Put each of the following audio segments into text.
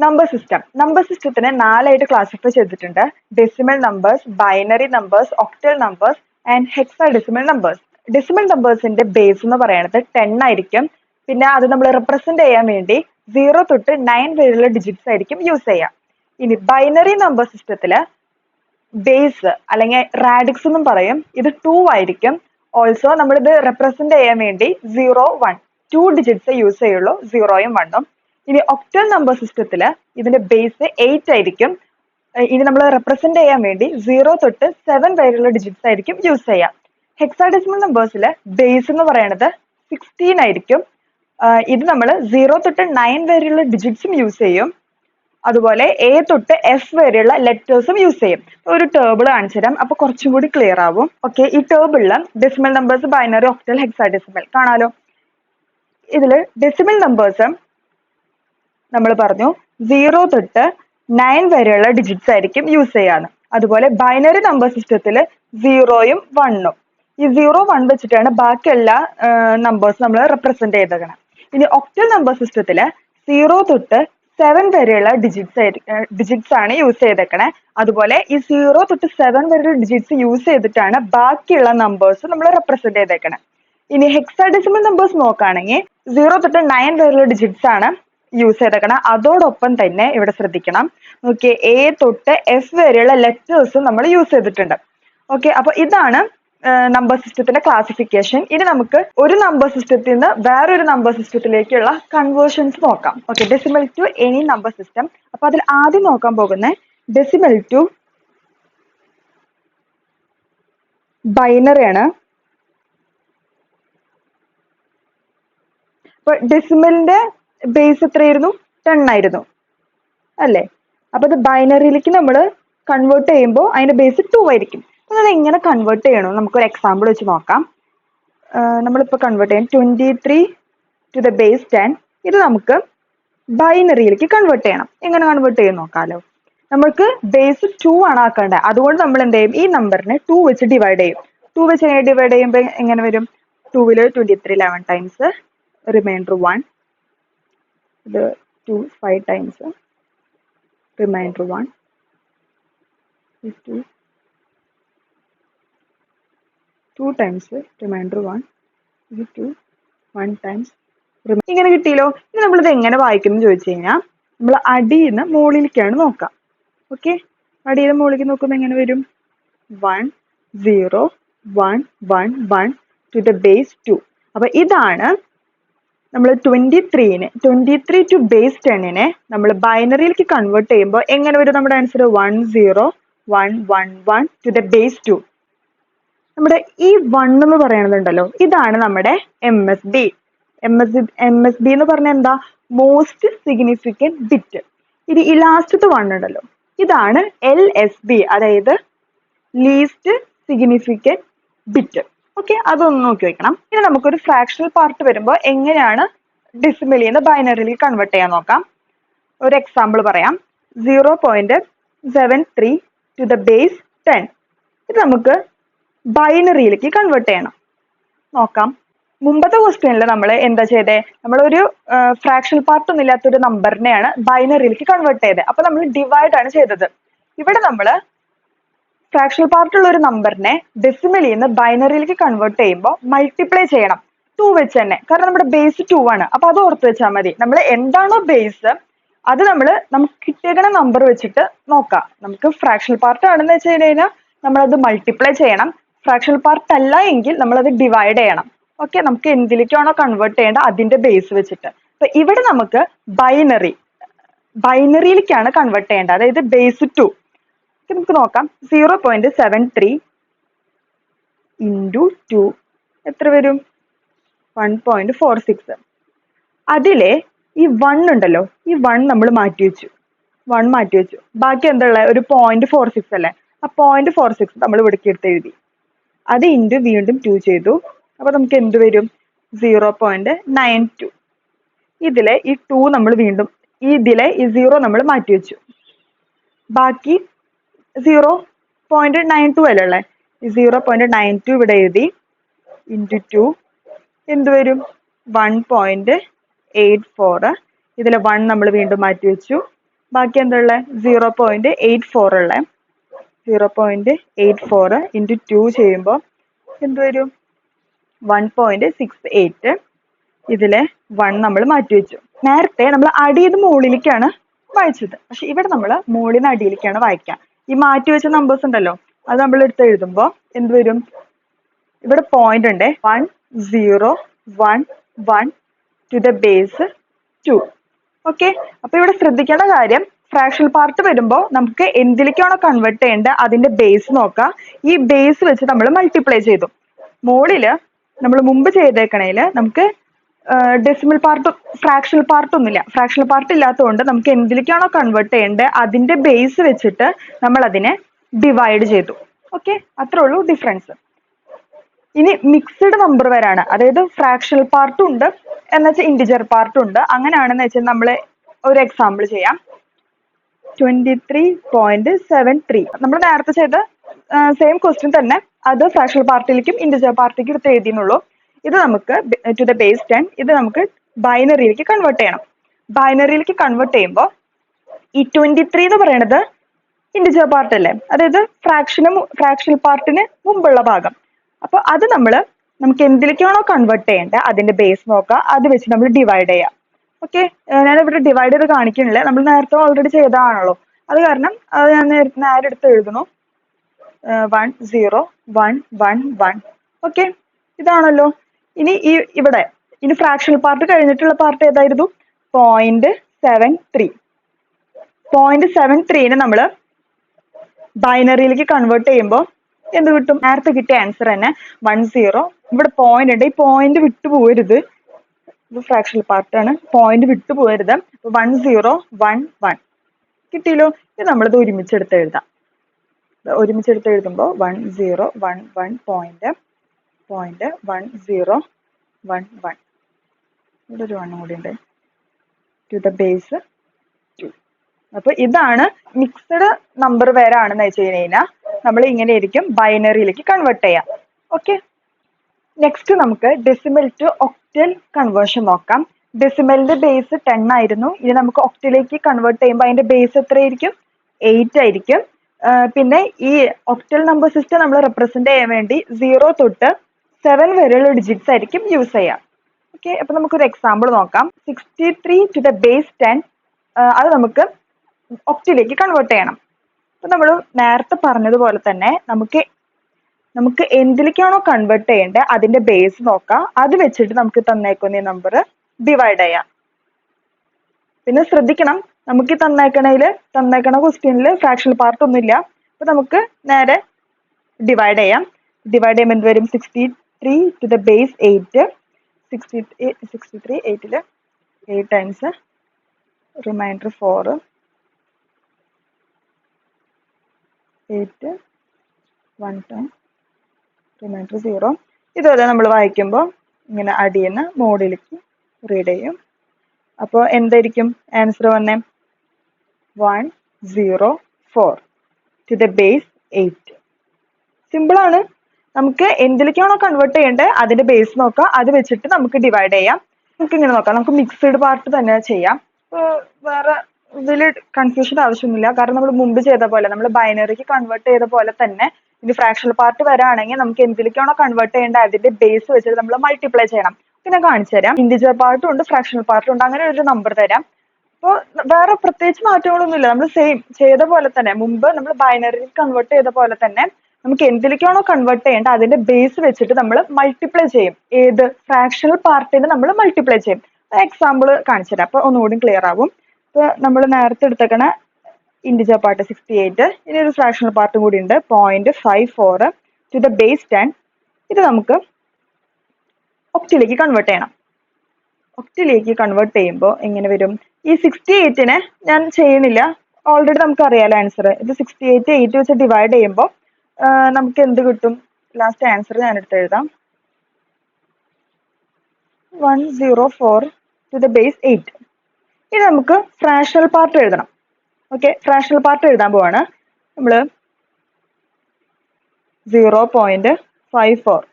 Number സിസ്റ്റത്തിനെ 4 ആയിട്ട് classify ചെയ്തിട്ടുണ്ട്. Decimal numbers, binary numbers, octal numbers and hexadecimal numbers. Decimal നമ്പേഴ്സിന്റെ base എന്ന് പറയുന്നത് 10 ആയിരിക്കും. പിന്നെ അത് നമ്മൾ റെപ്രസെന്റ് ചെയ്യാൻ വേണ്ടി 0 തൊട്ട് 9 വരെയുള്ള ഡിജിറ്റ്സ് ആയിരിക്കും യൂസ് ചെയ്യുക. ഇനി ബൈനറി നമ്പർ സിസ്റ്റത്തില് ബേസ് അല്ലെങ്കിൽ റാഡിക്സ് എന്നും പറയും. ഇത് 2 ആയിരിക്കും. ഓൾസോ നമ്മളിത് റെപ്രസെന്റ് ചെയ്യാൻ വേണ്ടി 0, 1 2 ഡിജിറ്റ്സ് യൂസ് ചെയ്യുള്ളൂ, 0യും 1ഉം. ഇനി ഒക്ടൽ നമ്പർ സിസ്റ്റത്തില് ഇതിന്റെ ബേസ് 8 ആയിരിക്കും. ഇനി നമ്മൾ റെപ്രസെന്റ് ചെയ്യാൻ വേണ്ടി 0 തൊട്ട് 7 വരെയുള്ള ഡിജിറ്റ്സ് ആയിരിക്കും യൂസ് ചെയ്യുക. ഹെക്സാഡെസിമൽ നമ്പേഴ്സില് ബേസ് എന്ന് പറയുന്നത് 16 ആയിരിക്കും. ഇത് നമ്മൾ 0 തൊട്ട് 9 വരെയുള്ള ഡിജിറ്റ്സും യൂസ് ചെയ്യും. അതുപോലെ എ തൊട്ട് എഫ് വരെയുള്ള ലെറ്റേഴ്സും യൂസ് ചെയ്യും. ഒരു ടേബിൾ കാണിച്ചു തരാം, അപ്പൊ കുറച്ചും കൂടി ക്ലിയർ ആവും. ഓക്കെ, ഈ ടേബിളില് decimal numbers, binary, octal, hexadecimal കാണാലോ. ഇതില് ഡെസിമൽ നമ്പേഴ്സ് നമ്മൾ പറഞ്ഞു 0 തൊട്ട് 9 വരെയുള്ള ഡിജിറ്റ്സ് ആയിരിക്കും യൂസ് ചെയ്യാന്ന്. അതുപോലെ ബൈനറി നമ്പർ സിസ്റ്റത്തില് 0യും 1ഉം. ഈ 0, 1 വെച്ചിട്ടാണ് ബാക്കി എല്ലാ നമ്പേഴ്സ് നമ്മൾ റെപ്രസെന്റ് ചെയ്തേക്കണം. ഇനി ഒക്ടൽ നമ്പർ സിസ്റ്റത്തില് 0 തൊട്ട് 7 വരെയുള്ള ഡിജിറ്റ്സ് ആണ് യൂസ് ചെയ്തേക്കണേ. അതുപോലെ ഈ 0 തൊട്ട് 7 വരെയുള്ള ഡിജിറ്റ്സ് യൂസ് ചെയ്തിട്ടാണ് ബാക്കിയുള്ള നമ്പേഴ്സ് നമ്മൾ റെപ്രസെന്റ് ചെയ്തേക്കണേ. ഇനി ഹെക്സാഡെസിമൽ നമ്പേഴ്സ് നോക്കുകയാണെങ്കിൽ 0 തൊട്ട് 9 വരെയുള്ള ഡിജിറ്റ്സ് ആണ് യൂസ് ചെയ്തേക്കണം. അതോടൊപ്പം തന്നെ ഇവിടെ ശ്രദ്ധിക്കണം, നോക്കിയേ, എ തൊട്ട് എഫ് വരെയുള്ള ലെറ്റേഴ്സും നമ്മൾ യൂസ് ചെയ്തിട്ടുണ്ട്. ഓക്കെ, അപ്പൊ ഇതാണ് നമ്പർ സിസ്റ്റത്തിന്റെ ക്ലാസിഫിക്കേഷൻ. ഇനി നമുക്ക് ഒരു നമ്പർ സിസ്റ്റത്തിൽ നിന്ന് വേറൊരു നമ്പർ സിസ്റ്റത്തിലേക്കുള്ള കൺവേർഷൻസ് നോക്കാം. Okay, decimal to any number system. അപ്പൊ അതിൽ ആദ്യം നോക്കാൻ പോകുന്നത് ഡെസിമൽ ടു ബൈനറി ആണ്. അപ്പൊ ഡെസിമലിന്റെ ബേസ് എത്രയായിരുന്നു? 10 ആയിരുന്നു അല്ലേ? അപ്പൊ അത് ബൈനറിയിലേക്ക് നമ്മൾ കൺവേർട്ട് ചെയ്യുമ്പോൾ അതിന്റെ ബേസ് 2 ആയിരിക്കും. അത് എങ്ങനെ കൺവേർട്ട് ചെയ്യണം നമുക്കൊരു എക്സാമ്പിൾ വെച്ച് നോക്കാം. നമ്മളിപ്പോൾ കൺവേർട്ട് ചെയ്യാം 23 ടു ദ ബേസ് 10. ഇത് നമുക്ക് ബൈനറിയിലേക്ക് കൺവേർട്ട് ചെയ്യണം. എങ്ങനെ കൺവേർട്ട് ചെയ്യും നോക്കാമല്ലോ. നമുക്ക് ബേസ് 2 ആണ് ആക്കേണ്ടത്. അതുകൊണ്ട് നമ്മൾ എന്ത് ചെയ്യും, ഈ നമ്പറിനെ 2 വെച്ച് ഡിവൈഡ് ചെയ്യും. 2 വെച്ച് ഡിവൈഡ് ചെയ്യുമ്പോൾ എങ്ങനെ വരും? 2ല് 23 11 ടൈംസ്, റിമൈൻഡർ 1. ഇത് 2 5 ടൈംസ്, റിമൈൻഡർ 1. 2 times, reminder 1. ഇത് 2 1 ടൈംസ്. ഇങ്ങനെ കിട്ടിയല്ലോ. ഇനി നമ്മളിത് എങ്ങനെ വായിക്കും എന്ന് ചോദിച്ചു കഴിഞ്ഞാൽ നമ്മൾ അടിയിൽ നിന്ന് മുകളിലേക്കാണ് നോക്കാം. ഓക്കെ, അടിയിൽ നിന്ന് മുകളിലേക്ക് നോക്കുമ്പോൾ എങ്ങനെ വരും? 1 0 1 1 1 ടു ദ ബേസ് 2. അപ്പൊ ഇതാണ് നമ്മൾ 23 ടു ബേസ് 10നെ നമ്മൾ ബൈനറിയിലേക്ക് കൺവേർട്ട് ചെയ്യുമ്പോൾ എങ്ങനെ വരും നമ്മുടെ ആൻസർ? 1 0 1 1 1 to the base 2. നമ്മുടെ ഈ 1 എന്ന് പറയുന്നതുണ്ടല്ലോ, ഇതാണ് നമ്മുടെ MSB. MSB എന്ന് പറഞ്ഞാൽ എന്താ? Most significant bit. ഇത് ഈ ലാസ്റ്റത്തെ 1 ഉണ്ടല്ലോ, ഇതാണ് LSB, അതായത് ലീസ്റ്റ് സിഗ്നിഫിക്കൻറ്റ് ബിറ്റ്. ഓക്കെ, അതൊന്ന് നോക്കി വെക്കണം. ഇനി നമുക്കൊരു ഫ്രാക്ഷണൽ പാർട്ട് വരുമ്പോൾ എങ്ങനെയാണ് ഡെസിമലിൽ നിന്ന് ബൈനറിയിലേക്ക് കൺവേർട്ട് ചെയ്യാൻ നോക്കാം. ഒരു എക്സാമ്പിൾ പറയാം. 0.73 ടു ദ ബേസ് 10. ഇത് നമുക്ക് ബൈനറിയിലേക്ക് കൺവേർട്ട് ചെയ്യണം. നോക്കാം. മുമ്പത്തെ ക്വസ്റ്റ്യനിൽ നമ്മൾ എന്താ ചെയ്തേ? നമ്മളൊരു ഫ്രാക്ഷണൽ പാർട്ട് ഒന്നും ഇല്ലാത്തൊരു നമ്പറിനെയാണ് ബൈനറിയിലേക്ക് കൺവേർട്ട് ചെയ്തത്. അപ്പൊ നമ്മൾ ഡിവൈഡ് ആണ് ചെയ്തത്. ഇവിടെ നമ്മൾ ഫ്രാക്ഷണൽ പാർട്ട് ഉള്ള ഒരു നമ്പറിനെ ഡെസിമലിൽ നിന്ന് ബൈനറിയിലേക്ക് കൺവേർട്ട് ചെയ്യുമ്പോൾ മൾട്ടിപ്ലൈ ചെയ്യണം 2 വെച്ച് തന്നെ. കാരണം നമ്മുടെ ബേസ് 2 ആണ്. അപ്പൊ അത് ഓർത്ത് വെച്ചാൽ മതി. നമ്മൾ എന്താണോ ബേസ് അത് നമുക്ക് കിട്ടിയേക്കണ നമ്പർ വെച്ചിട്ട് നോക്കാം. നമുക്ക് ഫ്രാക്ഷണൽ പാർട്ട് ആണെന്ന് വെച്ച് കഴിഞ്ഞാൽ നമ്മളത് മൾട്ടിപ്ലൈ ചെയ്യണം. ഫ്രാക്ഷണൽ പാർട്ട് അല്ല എങ്കിൽ നമ്മളത് ഡിവൈഡ് ചെയ്യണം. ഓക്കെ, നമുക്ക് എന്തിലേക്കാണോ കൺവേർട്ട് ചെയ്യേണ്ടത് അതിന്റെ ബേസ് വെച്ചിട്ട്. അപ്പൊ ഇവിടെ നമുക്ക് ബൈനറിയിലേക്കാണ് കൺവേർട്ട് ചെയ്യേണ്ടത്, അതായത് ബേസ് 2. നമുക്ക് നോക്കാം. 0.73 ഇൻറ്റു 2 എത്ര വരും? 1.46. അതിലെ ഈ 1 ഉണ്ടല്ലോ, ഈ 1 നമ്മൾ മാറ്റി വെച്ചു. ബാക്കി എന്താ ഉള്ളത്? ഒരു 0.46 അല്ലേ? ആ 0.46 നമ്മൾ ഇവിടേക്ക് എടുത്ത് എഴുതി. അത് ഇൻറ്റു വീണ്ടും 2 ചെയ്തു. അപ്പൊ നമുക്ക് എന്ത് വരും? 0.92. ഇതിലെ ഈ 2 നമ്മൾ വീണ്ടും ഇതിലെ ഈ 0 നമ്മൾ മാറ്റി വെച്ചു. ബാക്കി 0.92 അല്ലേ ഉള്ളത്? ഈ 0.92 ഇവിടെ എഴുതി. ഇൻറ്റു 2 എന്ത് വരും? 1.84. ഇതിലെ 1 നമ്മൾ വീണ്ടും മാറ്റി വെച്ചു. ബാക്കി എന്താ ഉള്ളത്? 0.84 ഉള്ളത്. 0.84 ഇൻറ്റു 2 ചെയ്യുമ്പോൾ എന്ത് വരും? 1.68. ഇതിലെ 1 നമ്മൾ മാറ്റി വെച്ചു. നേരത്തെ നമ്മൾ അടിയിൽ മുകളിലേക്കാണ് വായിച്ചത്, പക്ഷെ ഇവിടെ നമ്മൾ മുകളിൽ നിന്ന് അടിയിലേക്കാണ് വായിക്കുക. ഈ മാറ്റി വെച്ച നമ്പേഴ്സ് ഉണ്ടല്ലോ, അത് നമ്മൾ എടുത്ത് എഴുതുമ്പോൾ എന്ത് വരും? ഇവിടെ പോയിന്റ് ഉണ്ട്, 1 0 1 1 ടു ദ ബേസ് 2. ഓക്കെ, അപ്പൊ ഇവിടെ ശ്രദ്ധിക്കേണ്ട കാര്യം, ഫ്രാക്ഷണൽ പാർട്ട് വരുമ്പോൾ നമുക്ക് എന്തിലേക്കാണോ കൺവേർട്ട് ചെയ്യേണ്ടത് അതിന്റെ ബേസ് നോക്കാം. ഈ ബേസ് വെച്ച് നമ്മൾ മൾട്ടിപ്ലൈ ചെയ്തു. മുകളില് നമ്മൾ മുമ്പ് ചെയ്തേക്കണേല് നമുക്ക് ഡെസിമൽ പാർട്ട്, ഫ്രാക്ഷണൽ പാർട്ട് ഒന്നുമില്ല. ഫ്രാക്ഷണൽ പാർട്ട് ഇല്ലാത്തതുകൊണ്ട് നമുക്ക് എന്തിലേക്കാണോ കൺവേർട്ട് ചെയ്യേണ്ടത് അതിന്റെ ബേസ് വെച്ചിട്ട് നമ്മൾ അതിനെ ഡിവൈഡ് ചെയ്തു. ഓക്കെ, അത്രേ ഉള്ളൂ ഡിഫറൻസ്. ഇനി മിക്സ്ഡ് നമ്പർ വരാണ്, അതായത് ഫ്രാക്ഷണൽ പാർട്ടും ഉണ്ട് എന്നുവെച്ചാൽ ഇൻറ്റിജർ പാർട്ടും ഉണ്ട്. അങ്ങനെയാണെന്ന് വെച്ചാൽ നമ്മൾ ഒരു എക്സാമ്പിൾ ചെയ്യാം. 23.73 നമ്മൾ നേരത്തെ ചെയ്ത സെയിം ക്വസ്റ്റ്യൻ തന്നെ, അത് ഫ്രാക്ഷണൽ പാർട്ടിലേക്കും ഇൻറ്റിജർ പാർട്ടിലേക്കും എടുത്ത് എഴുതിയുള്ളൂ. ഇത് നമുക്ക് ടു ദ ബേസ് 10, ഇത് നമുക്ക് ബൈനറിയിലേക്ക് കൺവേർട്ട് ചെയ്യണം. ബൈനറിയിലേക്ക് കൺവേർട്ട് ചെയ്യുമ്പോൾ ഈ 23 എന്ന് പറയുന്നത് ഇൻറ്റിജർ പാർട്ട് അല്ലേ, അതായത് ഫ്രാക്ഷണൽ പാർട്ടിന് മുമ്പുള്ള ഭാഗം. അപ്പൊ അത് നമുക്ക് എന്തിലേക്കാണോ കൺവേർട്ട് ചെയ്യേണ്ടത് അതിന്റെ ബേസ് നോക്കുക, അത് വെച്ച് നമ്മൾ ഡിവൈഡ് ചെയ്യാം. ഓക്കെ, ഞാനിവിടെ ഡിവൈഡ് ചെയ്ത് കാണിക്കുന്നില്ല, നമ്മൾ നേരത്തെ ഓൾറെഡി ചെയ്തതാണല്ലോ, അത് കാരണം അത് ഞാൻ നേരെ എടുത്ത് എഴുതുന്നു. 1 0 1 1 1. ഓക്കെ, ഇതാണല്ലോ. ഇനി ഇനി ഫ്രാക്ഷണൽ പാർട്ട് കഴിഞ്ഞിട്ടുള്ള പാർട്ട് ഏതായിരുന്നു? 0.73. 0.73നെ നമ്മൾ ബൈനറിയിലേക്ക് കൺവേർട്ട് ചെയ്യുമ്പോൾ എന്ത് കിട്ടും? നേരത്തെ കിട്ടിയ ആൻസർ തന്നെ 1 0. ഇവിടെ പോയിന്റ് ഉണ്ട്, ഈ പോയിന്റ് വിട്ടു പോകരുത്, ഇത് ഫ്രാക്ഷണൽ പാർട്ടാണ്, പോയിന്റ് വിട്ടു പോകരുത്. 1 0 1 1 കിട്ടിയല്ലോ. ഇത് നമ്മളിത് ഒരുമിച്ചെടുത്ത് എഴുതാം. ഒരുമിച്ചെടുത്ത് എഴുതുമ്പോൾ 1 0 1 1 പോയിന്റ് 1 0 1 1. ഇവിടെ ഒരു 1 കൂടി ഉണ്ട്, ടു ദ ബേസ് 2. അപ്പൊ ഇതാണ് മിക്സഡ് നമ്പർ വരാണെന്ന് വെച്ച് കഴിഞ്ഞാൽ നമ്മൾ ഇങ്ങനെ ആയിരിക്കും ബൈനറിയിലേക്ക് കൺവേർട്ട് ചെയ്യാം. ഓക്കെ, നെക്സ്റ്റ് നമുക്ക് ഡെസിമൽ ടു ഒക്ടൽ കൺവേർഷൻ നോക്കാം. ഡെസിമലിന്റെ ബേസ് 10 ആയിരുന്നു, ഇനി നമുക്ക് ഒക്ടലിലേക്ക് കൺവേർട്ട് ചെയ്യുമ്പോൾ അതിന്റെ ബേസ് എത്രയായിരിക്കും? 8 ആയിരിക്കും. പിന്നെ ഈ ഒക്ടൽ നമ്പർ സിസ്റ്റം നമ്മൾ റെപ്രസെന്റ് ചെയ്യാൻ വേണ്ടി 0 തൊട്ട് 7 വരെയുള്ള ഡിജിറ്റ്സ് ആയിരിക്കും യൂസ് ചെയ്യാം. ഓക്കെ, അപ്പൊ നമുക്കൊരു എക്സാമ്പിൾ നോക്കാം. 63 ടു ദ ബേസ് 10, അത് നമുക്ക് ഒക്ടലിലേക്ക് കൺവേർട്ട് ചെയ്യണം. അപ്പൊ നമ്മൾ നേരത്തെ പറഞ്ഞതുപോലെ തന്നെ നമുക്ക് എന്തിലേക്കാണോ കൺവേർട്ട് ചെയ്യേണ്ടത് അതിന്റെ ബേസ് നോക്കാം, അത് വെച്ചിട്ട് നമുക്ക് തന്നേക്കുന്ന നമ്പർ ഡിവൈഡ് ചെയ്യാം. പിന്നെ ശ്രദ്ധിക്കണം, നമുക്ക് തന്നേക്കണ ക്വസ്റ്റ്യനിൽ ഫ്രാക്ഷണൽ പാർട്ട് ഒന്നുമില്ല. അപ്പൊ നമുക്ക് നേരെ ഡിവൈഡ് ചെയ്യാം. ഡിവൈഡ് ചെയ്യുമ്പോൾ എന്ത് വരും? 63 to the base 8. 63 8 times remainder 4, 8 1 time remainder 0. ഇതുപോലെ നമ്മൾ വായിക്കുമ്പോൾ ഇങ്ങനെ അടിയുന്ന മോഡിലേക്ക് റീഡ് ചെയ്യും. അപ്പോൾ എന്തായിരിക്കും ആൻസർ വന്നേ? 104 ടു ദ ബേസ് 8. സിമ്പിളാണ്. നമുക്ക് എന്തിലേക്കാണോ കൺവേർട്ട് ചെയ്യേണ്ടത് അതിന്റെ ബേസ് നോക്കാം, അത് വെച്ചിട്ട് നമുക്ക് ഡിവൈഡ് ചെയ്യാം. നമുക്ക് ഇങ്ങനെ നോക്കാം, നമുക്ക് മിക്സഡ് പാർട്ട് തന്നെ ചെയ്യാം. വേറെ ഇതിൽ കൺഫ്യൂഷൻ ആവശ്യമൊന്നുമില്ല, കാരണം നമ്മൾ മുമ്പ് ചെയ്ത പോലെ, നമ്മൾ ബൈനറിക്ക് കൺവേർട്ട് ചെയ്ത പോലെ തന്നെ ഇനി ഫ്രാക്ഷണൽ പാർട്ട് വരാണെങ്കിൽ നമുക്ക് എന്തിലേക്കാണോ കൺവേർട്ട് ചെയ്യേണ്ടത് അതിന്റെ ബേസ് വെച്ചിട്ട് നമ്മൾ മൾട്ടിപ്ലൈ ചെയ്യണം. പിന്നെ കാണിച്ചു തരാം. ഇൻറ്റിജർ പാർട്ടും ഉണ്ട്, ഫ്രാക്ഷണൽ പാർട്ടും ഉണ്ട്, അങ്ങനെ ഒരു നമ്പർ തരാം. അപ്പോൾ വേറെ പ്രത്യേകിച്ച് മാറ്റങ്ങളൊന്നുമില്ല, നമ്മൾ സെയിം ചെയ്ത പോലെ തന്നെ, മുമ്പ് നമ്മൾ ബൈനറി കൺവേർട്ട് ചെയ്ത പോലെ തന്നെ നമുക്ക് എന്തിലേക്കാണോ കൺവേർട്ട് ചെയ്യേണ്ടത് അതിന്റെ ബേസ് വെച്ചിട്ട് നമ്മൾ മൾട്ടിപ്ലൈ ചെയ്യും. ഏത് ഫ്രാക്ഷണൽ പാർട്ടിനെ നമ്മൾ മൾട്ടിപ്ലൈ ചെയ്യും. എക്സാമ്പിൾ കാണിച്ചു തരാം, അപ്പൊ ഒന്നുകൂടി ക്ലിയർ ആവും. ഇപ്പൊ നമ്മൾ നേരത്തെ എടുത്തേക്കണ ഇൻറ്റിജർ പാർട്ട് 68, ഇനി ഒരു ഫ്രാക്ഷണൽ പാർട്ടും കൂടി ഉണ്ട് 0.54 ടു ദ ബേസ് 10. ഇത് നമുക്ക് ഒക്ടലിലേക്ക് കൺവേർട്ട് ചെയ്യണം. ഒക്ടലിലേക്ക് കൺവേർട്ട് ചെയ്യുമ്പോൾ എങ്ങനെ വരും? ഈ 68നെ ഞാൻ ചെയ്യണില്ല, ഓൾറെഡി നമുക്ക് അറിയാലോ ആൻസർ. ഇത് 68 8 വെച്ച് ഡിവൈഡ് ചെയ്യുമ്പോൾ നമുക്ക് എന്ത് കിട്ടും? ലാസ്റ്റ് ആൻസർ ഞാൻ എടുത്ത് എഴുതാം. 104 ടു ദ ബേസ് 8. ഇനി നമുക്ക് ഫ്രാക്ഷണൽ പാർട്ട് എഴുതണം. ഓക്കെ, ഫ്രാക്ഷണൽ പാർട്ട് എഴുതാൻ പോവാണ്. നമ്മൾ 0.54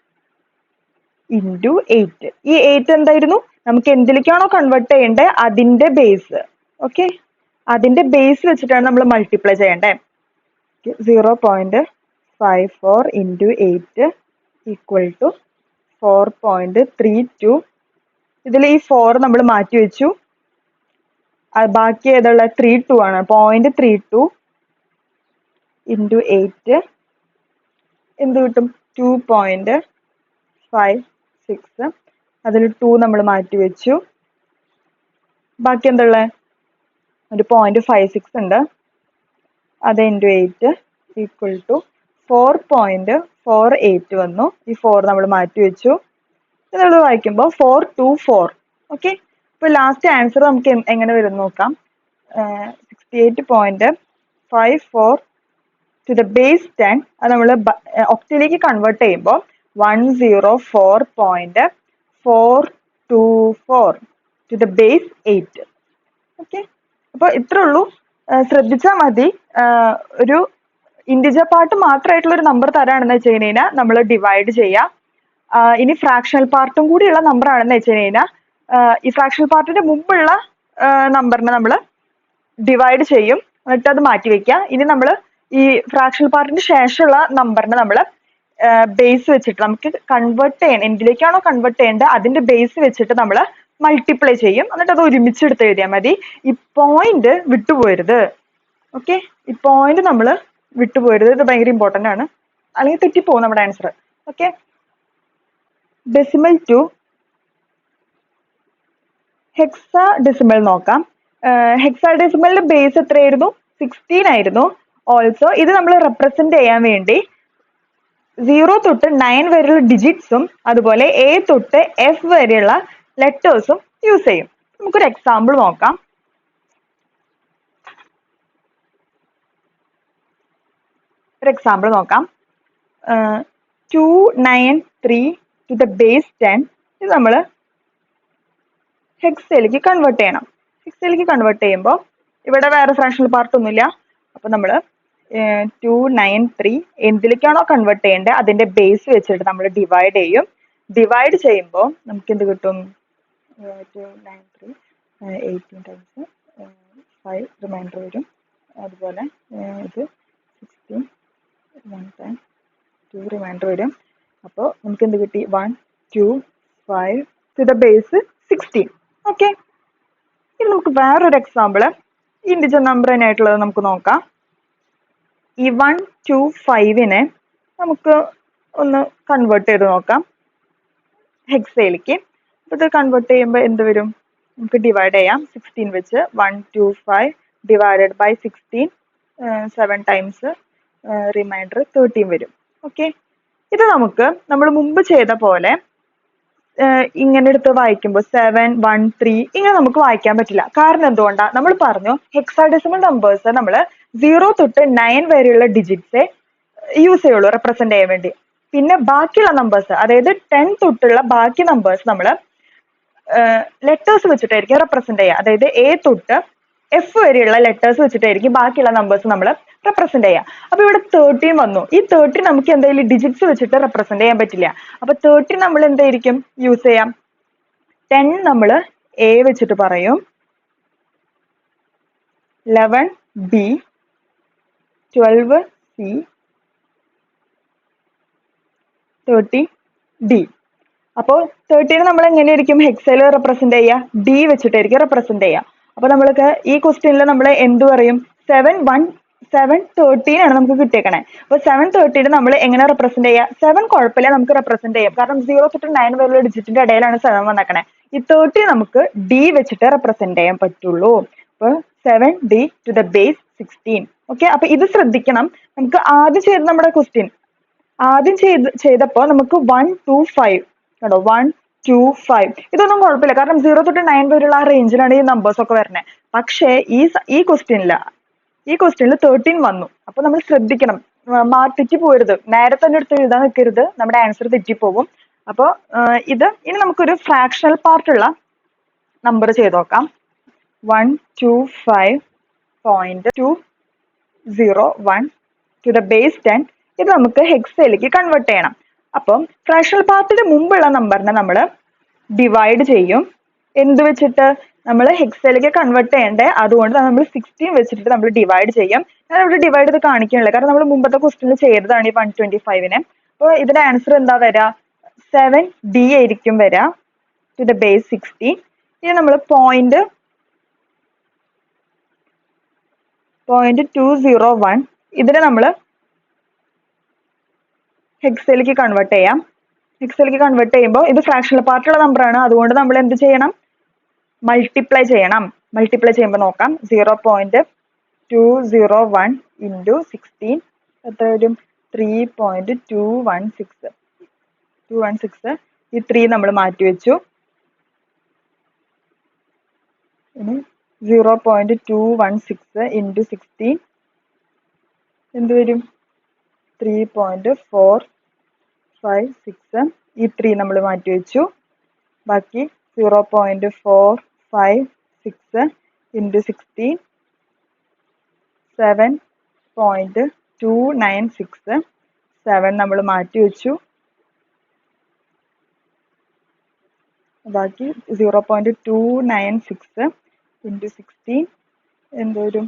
ഇൻറ്റു 8. ഈ 8 എന്തായിരുന്നു? നമുക്ക് എന്തിലേക്കാണോ കൺവേർട്ട് ചെയ്യേണ്ടത് അതിന്റെ ബേസ്. ഓക്കെ, അതിന്റെ ബേസ് വെച്ചിട്ടാണ് നമ്മൾ മൾട്ടിപ്ലൈ ചെയ്യേണ്ടത്. 0.54 ഇൻറ്റു 8 ഈക്വൽ ടു 4.32. ഇതിൽ ഈ 4 നമ്മൾ മാറ്റി വെച്ചു. ബാക്കി ഏതുള്ള 32 ആണ്. 0.32 ഇൻറ്റു 8 എന്ത് കിട്ടും? 2.56. അതിൽ 2 നമ്മൾ മാറ്റി വെച്ചു. ബാക്കി എന്തുള്ള ഒരു 0.56 ഉണ്ട്. അത് ഇൻറ്റു 8 ഈക്വൽ ടു 4.48 വന്നു. ഈ 4 നമ്മൾ മാറ്റി വെച്ചു. നമ്മൾ വായിക്കുമ്പോൾ 424. ഓക്കെ, ഇപ്പോൾ ലാസ്റ്റ് ആൻസർ നമുക്ക് എങ്ങനെ വരും നോക്കാം. 68.54 ടു ദ ബേസ് 10. അത് നമ്മൾ ഒക്ടയിലേക്ക് കൺവേർട്ട് ചെയ്യുമ്പോൾ 104.424 ടു ദ ബേസ് 8. ഓക്കെ, അപ്പോൾ ഇത്രേ ഉള്ളൂ. ശ്രദ്ധിച്ചാൽ മതി. ഒരു ഇൻഡിജർ പാർട്ട് മാത്രമായിട്ടുള്ള ഒരു നമ്പർ തരാണെന്ന് വെച്ച് കഴിഞ്ഞാൽ നമ്മൾ ഡിവൈഡ് ചെയ്യാം. ഇനി ഫ്രാക്ഷണൽ പാർട്ടും കൂടിയുള്ള നമ്പർ ആണെന്ന് വെച്ച് കഴിഞ്ഞാൽ ഈ ഫ്രാക്ഷണൽ പാർട്ടിന്റെ മുമ്പുള്ള നമ്പറിനെ നമ്മൾ ഡിവൈഡ് ചെയ്യും, എന്നിട്ട് അത് മാറ്റി വെക്കുക. ഇനി നമ്മൾ ഈ ഫ്രാക്ഷണൽ പാർട്ടിന് ശേഷമുള്ള നമ്പറിനെ നമ്മൾ ബേസ് വെച്ചിട്ട് നമുക്ക് കൺവേർട്ട് ചെയ്യണം. എന്തിലേക്കാണോ കൺവേർട്ട് ചെയ്യേണ്ടത് അതിന്റെ ബേസ് വെച്ചിട്ട് നമ്മൾ മൾട്ടിപ്ലൈ ചെയ്യും, എന്നിട്ട് അത് ഒരുമിച്ച് എടുത്ത് എഴുതിയാൽ മതി. ഈ പോയിന്റ് വിട്ടുപോകരുത്. ഓക്കെ, ഈ പോയിന്റ് നമ്മൾ വിട്ടുപോകരുത്. ഇത് ഭയങ്കര ഇമ്പോർട്ടന്റ് ആണ്, അല്ലെങ്കിൽ തെറ്റിപ്പോകും നമ്മുടെ answer. Okay, decimal to hexadecimal നോക്കാം. ഹെക്സാ ഡെസിമലിന്റെ ബേസ് എത്രയായിരുന്നു? 16 ആയിരുന്നു. ഓൾസോ ഇത് നമ്മൾ റെപ്രസെന്റ് ചെയ്യാൻ വേണ്ടി 0 തൊട്ട് 9 വരെയുള്ള ഡിജിറ്റ്സും അതുപോലെ A തൊട്ട് F വരെയുള്ള ലെറ്റേഴ്സും യൂസ് ചെയ്യും. നമുക്കൊരു എക്സാമ്പിൾ നോക്കാം. ഒരു എക്സാമ്പിൾ നോക്കാം. 293 ടു ദ ബേസ് 10. ഇത് നമ്മൾ ഹെക്സയിലേക്ക് കൺവേർട്ട് ചെയ്യണം. ഹെക്സയിലേക്ക് കൺവേർട്ട് ചെയ്യുമ്പോൾ ഇവിടെ വേറെ ഫ്രാക്ഷണൽ പാർട്ട് ഒന്നുമില്ല. അപ്പോൾ നമ്മൾ 293 എന്തിലേക്കാണോ കൺവേർട്ട് ചെയ്യേണ്ടത് അതിന്റെ ബേസ് വെച്ചിട്ട് നമ്മൾ ഡിവൈഡ് ചെയ്യും. ഡിവൈഡ് ചെയ്യുമ്പോൾ നമുക്ക് എന്ത് കിട്ടും? 293 18 ടൈംസ് 5 റിമൈൻഡർ വരും. അതുപോലെ ഇത് 16 1 ടൈം 2 റിമൈൻഡർ വരും. അപ്പോൾ നമുക്ക് എന്ത് കിട്ടി? 1 2 5 ടു ദ ബേസ് 16. ഓക്കെ, ഇനി നമുക്ക് വേറൊരു എക്സാമ്പിൾ ഇൻഡിജർ നമ്പർ തന്നെയായിട്ടുള്ളത് നമുക്ക് നോക്കാം. ഈ 125നെ നമുക്ക് ഒന്ന് കൺവേർട്ട് ചെയ്ത് നോക്കാം ഹെക്സയിലേക്ക്. അപ്പോൾ ഇത് കൺവേർട്ട് ചെയ്യുമ്പോൾ എന്ത് വരും? നമുക്ക് ഡിവൈഡ് ചെയ്യാം 16 വെച്ച്. 125 ഡിവൈഡഡ് ബൈ 16 7 ടൈംസ് റിമൈൻഡർ 13 വരും. ഓക്കെ, ഇത് നമുക്ക് നമ്മൾ മുമ്പ് ചെയ്ത പോലെ ഇങ്ങനെ എടുത്ത് വായിക്കുമ്പോൾ 7 1 3 ഇങ്ങനെ നമുക്ക് വായിക്കാൻ പറ്റില്ല. കാരണം എന്തുകൊണ്ടാണ്? നമ്മൾ പറഞ്ഞു ഹെക്സാഡെസിമൽ നമ്പേഴ്സ് നമ്മൾ 0 തൊട്ട് 9 വരെയുള്ള ഡിജിറ്റ്സെ യൂസ് ചെയ്യുള്ളൂ റെപ്രസെന്റ് ചെയ്യാൻ വേണ്ടി. പിന്നെ ബാക്കിയുള്ള നമ്പേഴ്സ്, അതായത് 10 തൊട്ടുള്ള ബാക്കി നമ്പേഴ്സ് നമ്മൾ ലെറ്റേഴ്സ് വെച്ചിട്ടായിരിക്കും റെപ്രസെന്റ് ചെയ്യുക. അതായത് A തൊട്ട് F വരെയുള്ള ലെറ്റേഴ്സ് വെച്ചിട്ടായിരിക്കും ബാക്കിയുള്ള നമ്പേഴ്സ് നമ്മൾ റെപ്രസെന്റ് ചെയ്യുക. അപ്പൊ ഇവിടെ 13 വന്നു. ഈ 13 നമുക്ക് എന്തായാലും ഡിജിറ്റ്സ് വെച്ചിട്ട് റെപ്രസെന്റ് ചെയ്യാൻ പറ്റില്ല. അപ്പൊ 13 നമ്മൾ എന്തായിരിക്കും യൂസ് ചെയ്യാം? 10 നമ്മൾ A വെച്ചിട്ട് പറയും, 11 B, 12 C, 30 D. അപ്പോൾ 13 നമ്മൾ എങ്ങനെയായിരിക്കും ഹെക്സയിൽ റെപ്രസെന്റ് ചെയ്യുക? D വെച്ചിട്ടായിരിക്കും റെപ്രസെന്റ് ചെയ്യുക. അപ്പൊ നമ്മൾക്ക് ഈ ക്വസ്റ്റ്യനിൽ നമ്മൾ എന്ത് പറയും? 713 ആണ് നമുക്ക് കിട്ടിയേക്കണേ. അപ്പൊ 713 നമ്മൾ എങ്ങനെ റെപ്രസെന്റ് ചെയ്യുക? 7 കുഴപ്പമില്ല, നമുക്ക് റെപ്രസെന്റ് ചെയ്യാം. കാരണം 0 തൊട്ട് 9 വരെയുള്ള ഡിജിറ്റിന്റെ ഇടയിലാണ് 7 വന്നേക്കണേ. ഈ 30 നമുക്ക് D വെച്ചിട്ട് റെപ്രസെന്റ് ചെയ്യാൻ പറ്റുള്ളൂ. അപ്പൊ 7D to the base 16. Okay, അപ്പൊ ഇത് ശ്രദ്ധിക്കണം. നമുക്ക് ആദ്യം ചെയ്ത നമ്മുടെ ക്വസ്റ്റ്യൻ ചെയ്തപ്പോ നമുക്ക് 125 കണ്ടോ, 125 ഇതൊന്നും കുഴപ്പമില്ല. കാരണം 0 തൊട്ട് 9 വരെയുള്ള ആ റേഞ്ചിലാണ് ഈ നമ്പേഴ്സ് ഒക്കെ വരുന്നത്. പക്ഷേ ഈ ക്വസ്റ്റ്യനിൽ 13 വന്നു. അപ്പൊ നമ്മൾ ശ്രദ്ധിക്കണം, തെറ്റി പോരുത്. നേരെ തന്നെ എടുത്ത് എഴുതാൻ നിൽക്കരുത്, നമ്മുടെ ആൻസർ തെറ്റിപ്പോകും. അപ്പോൾ ഇനി നമുക്കൊരു ഫ്രാക്ഷണൽ പാർട്ടുള്ള നമ്പർ ചെയ്ത് നോക്കാം. 125.201 ടു ദ ബേസ് 10. ഇത് നമുക്ക് ഹെക്സയിലേക്ക് കൺവേർട്ട് ചെയ്യണം. അപ്പം ഫ്രാക്ഷണൽ പാർട്ടിന് മുമ്പുള്ള നമ്പറിനെ നമ്മൾ ഡിവൈഡ് ചെയ്യും. എന്ത് വെച്ചിട്ട്? നമ്മൾ ഹെക്സയിലേക്ക് കൺവേർട്ട് ചെയ്യണ്ടേ, അതുകൊണ്ട് നമ്മൾ 16 വെച്ചിട്ട് നമ്മൾ ഡിവൈഡ് ചെയ്യും. ഞാൻ ഇവിടെ ഡിവൈഡ് ചെയ്ത് കാണിക്കണില്ല, കാരണം നമ്മൾ മുമ്പത്തെ ക്വസ്റ്റ്യനിൽ ചെയ്തതാണ് ഈ 125നെ. അപ്പോൾ ഇതിന്റെ ആൻസർ എന്താ വരിക? 7D ആയിരിക്കും വരിക, ടു ദ ബേസ് 16. ഇനി നമ്മൾ പോയിന്റ് 201 ഇതിനെ നമ്മൾ ഹെക്സയിലേക്ക് കൺവേർട്ട് ചെയ്യാം. ഹെക്സയിലേക്ക് കൺവേർട്ട് ചെയ്യുമ്പോൾ ഇത് ഫ്രാക്ഷണൽ പാർട്ടുള്ള നമ്പർ ആണ്, അതുകൊണ്ട് നമ്മൾ എന്ത് ചെയ്യണം? മൾട്ടിപ്ലൈ ചെയ്യണം. മൾട്ടിപ്ലൈ ചെയ്യുമ്പോൾ നോക്കാം, 0.201 ഇൻറ്റു 16 എത്ര വരും? 3.216. ഈ 3 നമ്മൾ മാറ്റി വെച്ചു. ഇനി 0.216 ഇൻറ്റു 16 എന്ത് വരും? 3.456. ഈ 3 നമ്മൾ മാറ്റി വെച്ചു. ബാക്കി 0.456 ഇൻറ്റു 16 7.296. 7 നമ്മൾ മാറ്റി വെച്ചു. ബാക്കി 0.296 ഇൻറ്റു 16 എന്ത് വരും?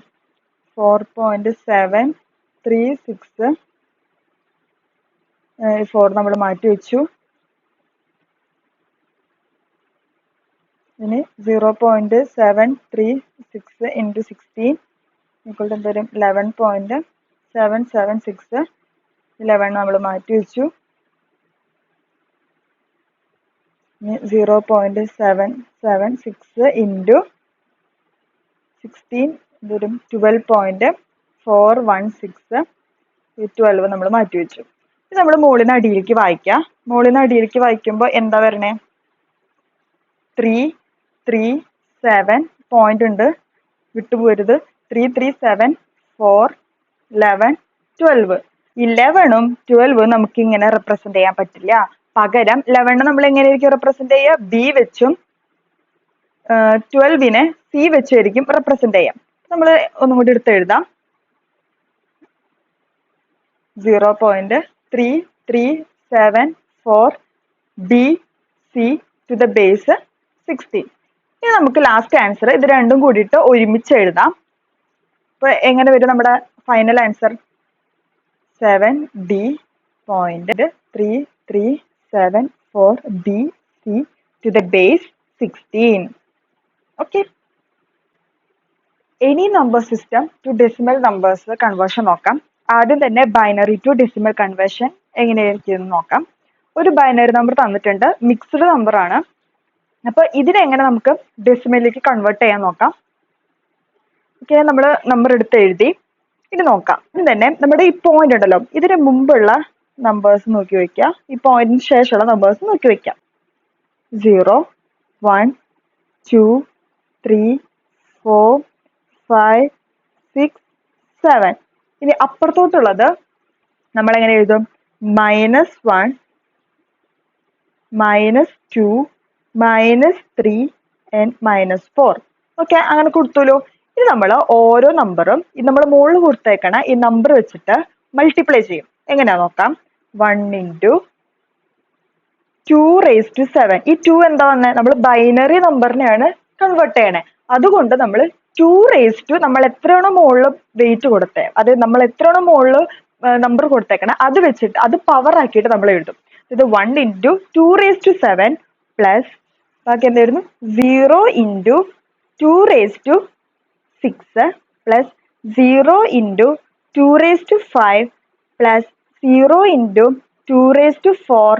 4.736. 4 നമ്മൾ മാറ്റി വെച്ചു. ഇനി 0.736 ഇൻറ്റു 16 ഈക്വൽ എന്ത് വരും? 11.776. 11 നമ്മൾ മാറ്റി വെച്ചു. ഇനി 0.776 ഇൻറ്റു 16 എന്ത് വരും? 12.416. ഈ 12 നമ്മൾ മാറ്റി വെച്ചു. ഇത് നമ്മൾ മുകളിൽ അടിയിലേക്ക് വായിക്കാം. മുകളിൽ അടിയിലേക്ക് വായിക്കുമ്പോൾ എന്താ വരണേ? 337 പോയിന്റ് ഉണ്ട്, വിട്ടുപോരുത്. 337 4 11 12. 11ഉം 12ഉം നമുക്ക് ഇങ്ങനെ റെപ്രസെന്റ് ചെയ്യാൻ പറ്റില്ല. പകരം 11 നമ്മൾ എങ്ങനെയായിരിക്കും റെപ്രസെന്റ് ചെയ്യുക? ബി വെച്ചും 12നെ സി വെച്ചായിരിക്കും റെപ്രസെന്റ് ചെയ്യാം. നമ്മൾ ഒന്നും കൂടി എടുത്ത് എഴുതാം. 0.3374 B C to the base 16. ഇനി നമുക്ക് ലാസ്റ്റ് ആൻസർ ഇത് രണ്ടും കൂടിയിട്ട് ഒരുമിച്ച് എഴുതാം. അപ്പൊ എങ്ങനെ വരും നമ്മുടെ final answer? 7D.3374 B C to the base 16. Okay. Any number system to decimal numbers conversion നോക്കാം. ആദ്യം തന്നെ ബൈനറി ടു ഡെസിമൽ കൺവേർഷൻ എങ്ങനെയായിരിക്കും നോക്കാം. ഒരു ബൈനറി നമ്പർ തന്നിട്ടുണ്ട്, മിക്സ്ഡ് നമ്പർ ആണ്. അപ്പൊ ഇതിനെങ്ങനെ നമുക്ക് ഡെസിമലിലേക്ക് കൺവേർട്ട് ചെയ്യാൻ നോക്കാം. ഓക്കെ, നമ്മൾ നമ്പർ എടുത്ത് എഴുതി. ഇനി നോക്കാം. ഇത് തന്നെ നമ്മുടെ ഈ പോയിന്റ് ഉണ്ടല്ലോ, ഇതിന് മുമ്പുള്ള നമ്പേഴ്സ് നോക്കി വെക്കുക, ഈ പോയിന്റിന് ശേഷമുള്ള നമ്പേഴ്സ് നോക്കി വെക്കാം. 0 1 2 3 4 5 6 7. ഇനി അപ്പുറത്തോട്ടുള്ളത് നമ്മൾ എങ്ങനെ എഴുതും? -1 -2 -3 and -4. ഓക്കെ, അങ്ങനെ കൊടുത്തോളൂ. ഇത് നമ്മൾ ഓരോ നമ്പറും നമ്മൾ മുകളിൽ കൊടുത്തേക്കണ ഈ നമ്പർ വെച്ചിട്ട് മൾട്ടിപ്ലൈ ചെയ്യും. എങ്ങനെയാ നോക്കാം. 1 ഇൻറ്റു 2⁻7. ഈ 2 എന്താ വന്നേ? നമ്മൾ ബൈനറി നമ്പറിനെയാണ് കൺവേർട്ട് ചെയ്യണേ. അതുകൊണ്ട് നമ്മൾ 2 നമ്മൾ എത്രയാണോ മുകളിൽ വെയിറ്റ് കൊടുത്തേ, അത് നമ്മൾ എത്രയാണോ മുകളിൽ നമ്പർ കൊടുത്തേക്കണേ അത് വെച്ചിട്ട് അത് പവർ ആക്കിയിട്ട് നമ്മൾ എഴുതും. ഇത് 1 ഇൻറ്റു 2⁻7 പ്ലസ് ബാക്കി എന്തായിരുന്നു? 0 into 2⁻6 plus 0 into 2⁻5 plus 0 into 2⁻4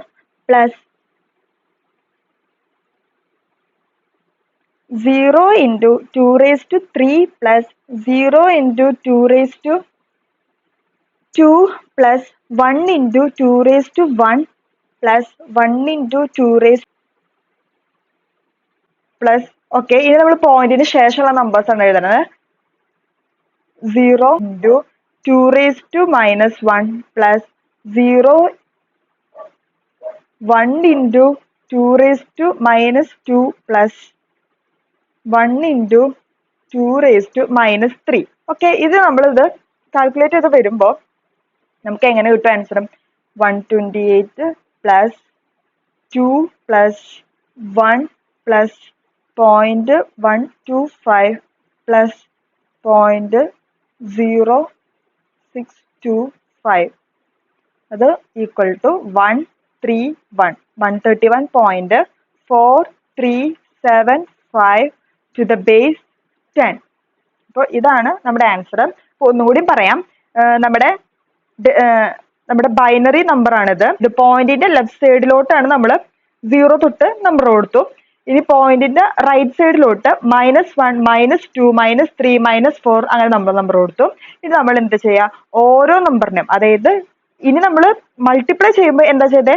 plus 0 into 2⁻3 plus 0 into 2⁻2 plus 1 into 2⁻1 plus 1 into 2 plus. Okay, ഇനി നമ്മൾ പോയിന്റിന് ശേഷമുള്ള നമ്പേഴ്സ് ആണ് എഴുതുന്നത്. 0 into 2⁻−1 plus 0 1 into 2⁻−2 plus 1 into 2⁻−3. Okay, ഇത് നമ്മളിത് കാൽക്കുലേറ്റ് ചെയ്ത് വരുമ്പോൾ നമുക്ക് എങ്ങനെ കിട്ടും answer? 128 plus 2 plus 1 plus 0.125 plus 0.0625 അത് equal to 131.4375 to the base 10. അപ്പോൾ ഇതാണ് നമ്മുടെ ആൻസർ. ഒന്നുകൂടി പറയാം, നമ്മുടെ നമ്മുടെ ബൈനറി നമ്പർ ആണിത്. ഇത് പോയിന്റിന്റെ ലെഫ്റ്റ് സൈഡിലോട്ടാണ് നമ്മൾ 0 തൊട്ട് നമ്പർ കൊടുത്തു. ഇനി പോയിന്റിന്റെ റൈറ്റ് സൈഡിലോട്ട് -1, -2, -3, -4 അങ്ങനെ നമ്പർ കൊടുത്തു. ഇത് നമ്മൾ എന്ത് ചെയ്യാ, ഓരോ നമ്പറിനും, അതായത് ഇനി നമ്മൾ മൾട്ടിപ്ലൈ ചെയ്യുമ്പോൾ എന്താ ചെയ്തേ,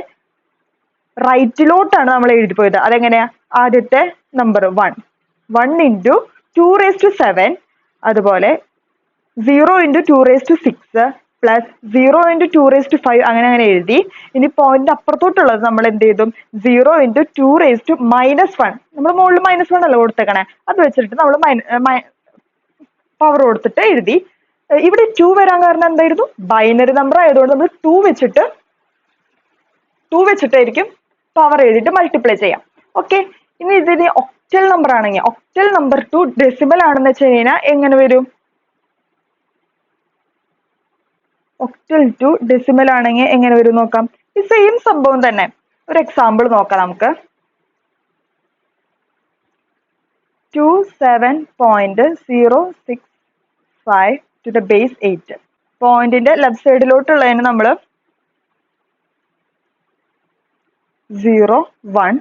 റൈറ്റിലോട്ടാണ് നമ്മൾ എഴുതി പോയത്. അതെങ്ങനെയാ, ആദ്യത്തെ നമ്പർ 1 into 2⁻⁷, അതുപോലെ 0 into 2⁻�6 പ്ലസ് 0 into 2⁵ അങ്ങനെ എഴുതി. ഇനി പോയിന്റ് അപ്പുറത്തോട്ടുള്ളത് നമ്മൾ എന്ത് ചെയ്തു, 0 into 2⁻⁻1, നമ്മൾ മുകളിൽ -1 അല്ല കൊടുത്തേക്കണേ, അത് വെച്ചിട്ട് നമ്മൾ പവർ കൊടുത്തിട്ട് എഴുതി. ഇവിടെ 2 വരാൻ കാരണം എന്തായിരുന്നു, ബൈനറി നമ്പർ ആയതുകൊണ്ട് നമ്മൾ 2 വെച്ചിട്ടായിരിക്കും പവർ എഴുതിയിട്ട് മൾട്ടിപ്ലൈ ചെയ്യാം. ഓക്കെ, ഇനി ഇതിന് ഒക്ടൽ നമ്പർ ആണെങ്കിൽ, ഒക്ടൽ നമ്പർ ടു ഡെസിമൽ ആണെന്ന് വെച്ച് കഴിഞ്ഞാൽ എങ്ങനെ വരും, ഒക്ടൽ ടു ഡെസിമൽ ആണെങ്കിൽ എങ്ങനെ വരും നോക്കാം. ഈ സെയിം സംഭവം തന്നെ. ഒരു എക്സാമ്പിൾ നോക്കാം നമുക്ക്. 27.065 ടു ദ ബേസ് 8. പോയിന്റിന്റെ ലെഫ്റ്റ് സൈഡിലോട്ടുള്ളതിന് നമ്മൾ 0, 1,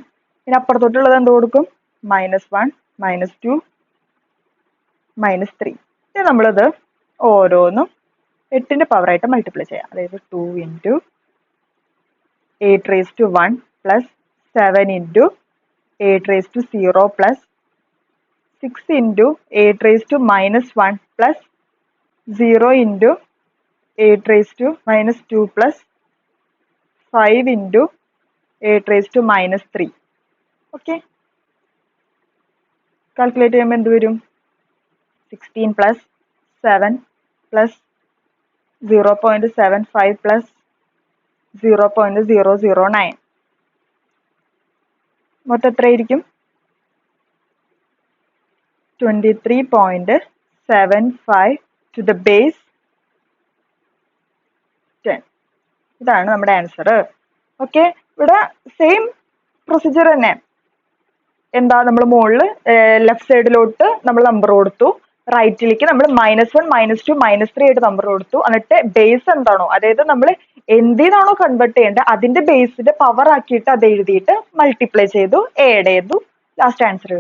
ഇനി അപ്പുറത്തോട്ടുള്ളത് എന്ത് കൊടുക്കും, -1, -2, -3. ഇനി നമ്മളിത് ഓരോന്നും 8ന്റെ പവർ ആയിട്ട് മൾട്ടിപ്ലൈ ചെയ്യാം. അതായത് 2 into 8⁻1 plus 7 into 8⁻0 plus 6 into 8⁻1 plus 0 into 8⁻2 plus 5 into 8⁻3. Okay, calculate ചെയ്യുമ്പോൾ എന്ത് വരും, 16 plus 7 plus 0.75 plus 0.009 മൊത്തം എത്രയായിരിക്കും, 23.75 ടു ദ ബേസ് 10. ഇതാണ് നമ്മുടെ ആൻസർ. ഓക്കെ, ഇവിടെ സെയിം പ്രൊസീജിയർ തന്നെ. എന്താ, നമ്മൾ മുകളിൽ ലെഫ്റ്റ് സൈഡിലോട്ട് നമ്മൾ നമ്പർ കൊടുത്തു, റൈറ്റിലേക്ക് നമ്മൾ -1, -2, -3 ആയിട്ട് നമ്പർ കൊടുത്തു. എന്നിട്ട് ബേസ് എന്താണോ, അതായത് നമ്മൾ എന്തിനാണോ കൺവേർട്ട് ചെയ്യേണ്ടത് അതിന്റെ ബേസിന്റെ പവർ ആക്കിയിട്ട് അത് എഴുതിയിട്ട് മൾട്ടിപ്ലൈ ചെയ്തു, ആഡ് ചെയ്തു, ലാസ്റ്റ് ആൻസർ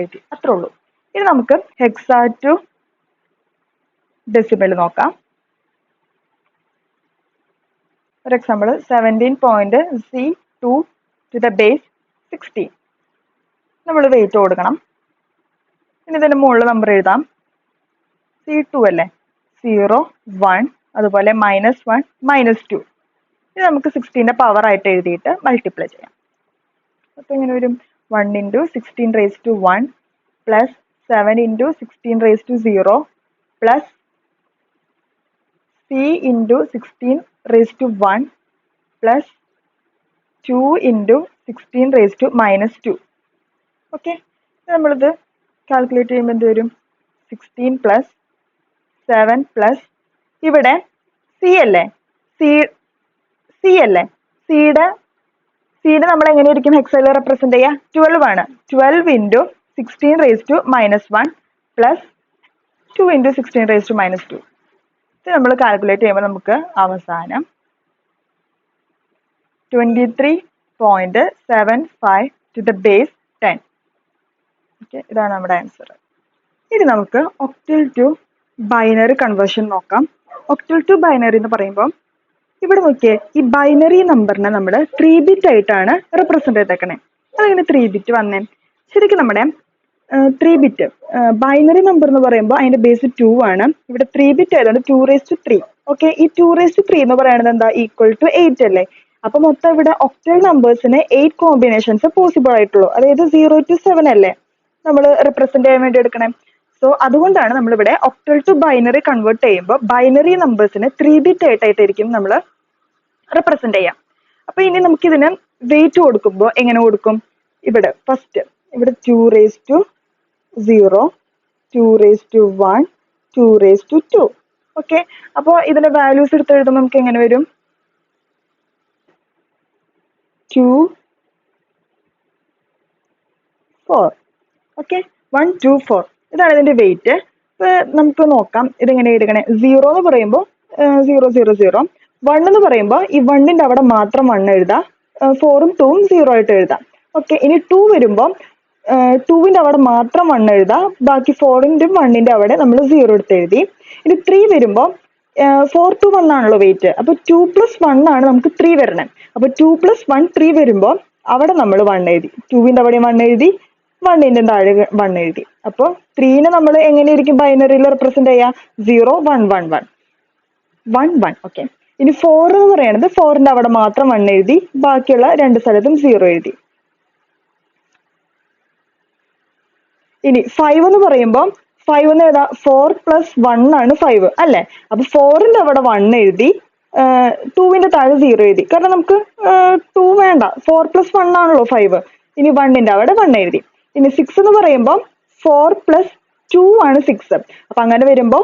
എഴുതി. അത്രേ ഉള്ളൂ. ഇനി നമുക്ക് ഹെക്സാ ടു ഡെസിമൽ നോക്കാം. ഒരു example, 17.C2 to the base 16. നമ്മൾ വെയിറ്റ് കൊടുക്കണം. ഇനി ഇതിന്റെ മുകളിൽ നമ്പർ എഴുതാം. C2 അല്ലേ, 0, 1, അതുപോലെ -1, -2. ഇത് നമുക്ക് 16ന്റെ പവർ ആയിട്ട് എഴുതിയിട്ട് മൾട്ടിപ്ലൈ ചെയ്യാം. അപ്പൊ ഇങ്ങനെ വരും, 1 into 16⁻1 plus 7 into 16⁻0 plus C into 16⁻1 plus 2 into 16⁻2. Okay, നമ്മളിത് കാൽക്കുലേറ്റ് ചെയ്യുമ്പോൾ എന്ത് വരും, 16 plus 7 plus ഇവിടെ സി അല്ലേ, സിയുടെ നമ്മൾ എങ്ങനെയായിരിക്കും ഹെക്സയിൽ റെപ്രസെന്റ് ചെയ്യുക, 12 ആണ്. 12 into 16⁻1 plus 2 into 16⁻2. ഇത് നമ്മൾ കാൽക്കുലേറ്റ് ചെയ്യുമ്പോൾ നമുക്ക് അവസാനം 23.75 ടു ദ ബേസ് 10. ഓക്കെ, ഇതാണ് നമ്മുടെ ആൻസർ. ഇനി നമുക്ക് ഒക്ടൽ ടു ബൈനറി കൺവേർഷൻ നോക്കാം. ഒക്ടൽ ടു ബൈനറി എന്ന് പറയുമ്പോൾ ഇവിടെ നോക്കിയേ, ഈ ബൈനറി നമ്പറിനെ നമ്മൾ 3 ബിറ്റ് ആയിട്ടാണ് റെപ്രസെന്റ് ചെയ്തേക്കണേ. അതെങ്ങനെ 3 ബിറ്റ് വന്നേ, ശരിക്കും നമ്മുടെ 3 ബിറ്റ് ബൈനറി നമ്പർ എന്ന് പറയുമ്പോൾ അതിന്റെ ബേസ് 2 ആണ്. ഇവിടെ 3 ബിറ്റ് ആയതുകൊണ്ട് 2⁻3. ഓക്കെ, ഈ 2⁻3 എന്ന് പറയുന്നത് എന്താ, ഈക്വൽ ടു 8 അല്ലേ. അപ്പൊ മൊത്തം ഇവിടെ ഒക്ടൽ നമ്പേഴ്സിന് 8 കോമ്പിനേഷൻസ് പോസിബിൾ ആയിട്ടുള്ളൂ. അതായത് 0 to 7 അല്ലേ നമ്മൾ റെപ്രസെന്റ് ചെയ്യാൻ വേണ്ടി എടുക്കണേ. സോ അതുകൊണ്ടാണ് നമ്മളിവിടെ ഒക്ടൽ ടു ബൈനറി കൺവേർട്ട് ചെയ്യുമ്പോൾ ബൈനറി നമ്പേഴ്സിനെ 3 ബിറ്റ് ആയിട്ടായിരിക്കും നമ്മൾ റെപ്രസെന്റ് ചെയ്യാം. അപ്പൊ ഇനി നമുക്ക് ഇതിന് വെയിറ്റ് കൊടുക്കുമ്പോൾ എങ്ങനെ കൊടുക്കും, ഇവിടെ ഫസ്റ്റ് ഇവിടെ 2 raised to 0, 2 raised to 1, 2 raised to 2. Okay, അപ്പോൾ ഇതിന്റെ വാല്യൂസ് എടുത്ത് എഴുതുമ്പോൾ നമുക്ക് എങ്ങനെ വരും? 2, 4. ഓക്കെ, 1, 2, 4 ഇതാണ് ഇതിന്റെ വെയിറ്റ്. നമുക്ക് നോക്കാം ഇതെങ്ങനെ എടുക്കണേ. 0 എന്ന് പറയുമ്പോൾ 0, 0, 0. 1 എന്ന് പറയുമ്പോൾ ഈ 1ന്റെ അവിടെ മാത്രം 1 എഴുതാം, 4ഉം 2ഉം 0 ആയിട്ട് എഴുതാം. ഓക്കെ, ഇനി 2 വരുമ്പോൾ 2ന്റെ അവിടെ മാത്രം 1 എഴുതാം, ബാക്കി 4ന്റെയും 1ന്റെ അവിടെ നമ്മൾ 0 എടുത്ത് എഴുതി. ഇനി 3 വരുമ്പോൾ 4 to 1 ആണല്ലോ വെയിറ്റ്, അപ്പൊ 2 + 1 ആണ് നമുക്ക് 3 വരണേ. അപ്പൊ 2 + 1 3 വരുമ്പോൾ അവിടെ നമ്മൾ 1 എഴുതി, 2ന്റെ അവിടെ 1 എഴുതി, 1ന്റെ താഴെ 1 എഴുതി. അപ്പോൾ 3നെ നമ്മൾ എങ്ങനെയായിരിക്കും ബൈനറിയിൽ റെപ്രസെന്റ് ചെയ്യാം? 0, 1, 1, 1, 1, 1. ഓക്കെ, ഇനി 4 എന്ന് പറയുന്നത് 4ന്റെ അവിടെ മാത്രം 1 എഴുതി, ബാക്കിയുള്ള രണ്ട് സ്ഥലത്തും 0 എഴുതി. ഇനി 5 എന്ന് പറയുമ്പോൾ 5 എന്ന് ഏതാ? 4 + 1 ആണ് 5 അല്ലെ? അപ്പൊ 4ന്റെ അവിടെ 1 എഴുതി, 2ന്റെ താഴെ 0 എഴുതി. കാരണം നമുക്ക് 2 വേണ്ട, 4 + 1 ആണല്ലോ 5. ഇനി 1ന്റെ അവിടെ 1 എഴുതി. ഇനി 6 എന്ന് പറയുമ്പോൾ 4 + 2 ആണ് 6. അപ്പൊ അങ്ങനെ വരുമ്പോൾ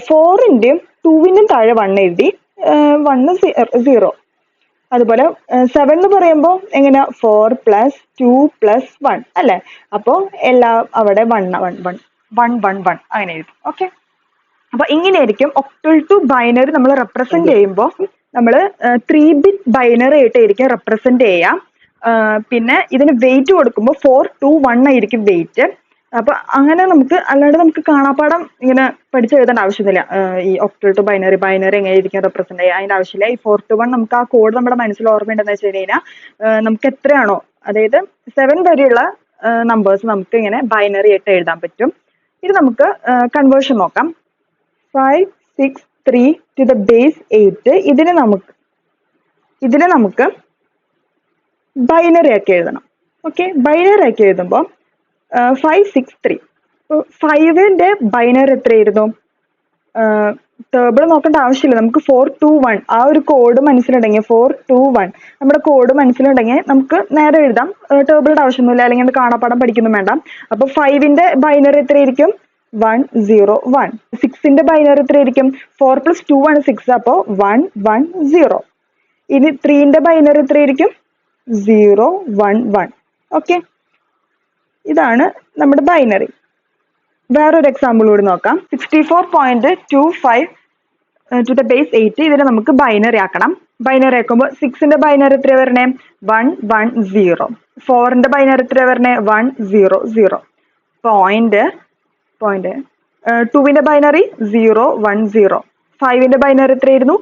4ന്റെയും 2ന്റെയും താഴെ 1 എഴുതി, 1 0. അതുപോലെ 7 എന്ന് പറയുമ്പോൾ എങ്ങനെയാ? 4 + 2 + 1 അല്ലെ? അപ്പോ എല്ലാം അവിടെ 1, 1, 1, 1, 1, 1 അങ്ങനെ എഴുതി. ഓക്കെ, അപ്പൊ ഇങ്ങനെയായിരിക്കും ഒക്ടൽ ടു ബൈനറി നമ്മൾ റെപ്രസെന്റ് ചെയ്യുമ്പോൾ നമ്മൾ 3-bit ബൈനറി ആയിട്ടായിരിക്കും റെപ്രസെന്റ് ചെയ്യാം. പിന്നെ ഇതിന് വെയിറ്റ് കൊടുക്കുമ്പോൾ 4 to 1 ആയിരിക്കും വെയിറ്റ്. അപ്പൊ അങ്ങനെ നമുക്ക് അല്ലാണ്ട് നമുക്ക് കാണാപ്പാടം ഇങ്ങനെ പഠിച്ചെഴുതേണ്ട ആവശ്യമൊന്നുമില്ല. ഈ ഒക്ടൽ ടു ബൈനറി എങ്ങനെയായിരിക്കും റെപ്രസെന്റ് ചെയ്യുക അതിന്റെ ആവശ്യമില്ല. ഈ 4 to 1 നമുക്ക് ആ കോഡ് നമ്മുടെ മനസ്സിൽ ഓർമ്മയുണ്ടെന്ന് വെച്ച് കഴിഞ്ഞാൽ നമുക്ക് എത്രയാണോ, അതായത് 7 വരെയുള്ള നമ്പേഴ്സ് നമുക്ക് ഇങ്ങനെ ബൈനറി ആയിട്ട് എഴുതാൻ പറ്റും. ഇത് നമുക്ക് കൺവേർഷൻ നോക്കാം. 5, 6, 3 to the base 8 ഇതിനെ നമുക്ക് ബൈനറി ആക്കി എഴുതണം. ഓക്കെ, ബൈനറി ആക്കി എഴുതുമ്പോൾ 5, 6, 3. 5ന്റെ ബൈനറി എത്രയായിരുന്നു? ടേബിൾ നോക്കേണ്ട ആവശ്യമില്ല, നമുക്ക് 4 to 1 ആ ഒരു കോഡ് മനസ്സിലുണ്ടെങ്കിൽ 4 to 1 നമ്മുടെ കോഡ് മനസ്സിലുണ്ടെങ്കിൽ നമുക്ക് നേരെ എഴുതാം. ടേബിളിന്റെ ആവശ്യമൊന്നുമില്ല, അല്ലെങ്കിൽ അത് കാണാപ്പാടം പഠിക്കൊന്നും വേണ്ട. അപ്പൊ 5ന്റെ ബൈനറി എത്രയായിരിക്കും? 1, 0, 1. 6ന്റെ ബൈനറി എത്രയായിരിക്കും? 4 + 2 ആണ് 6, അപ്പോ 1, 1, 0. ഇനി 3ന്റെ ബൈനറി എത്രയായിരിക്കും? 0, 1, 1. ഓക്കെ, ഇതാണ് നമ്മുടെ ബൈനറി. വേറൊരു എക്സാമ്പിൾ കൂടി നോക്കാം. 64.25 to the base 8 ഇതിനെ നമുക്ക് ബൈനറി ആക്കണം. ബൈനറി ആക്കുമ്പോൾ 6ന്റെ ബൈനറി എത്ര വരണേ? 1, 1, 0. 4ന്റെ ബൈനറി എത്ര വരണേ? 1, 0, 0. പോയിന്റ് 2ന്റെ ബൈനറി 0, 1, 0. 5ന്റെ ബൈനറി എത്രയായിരുന്നു?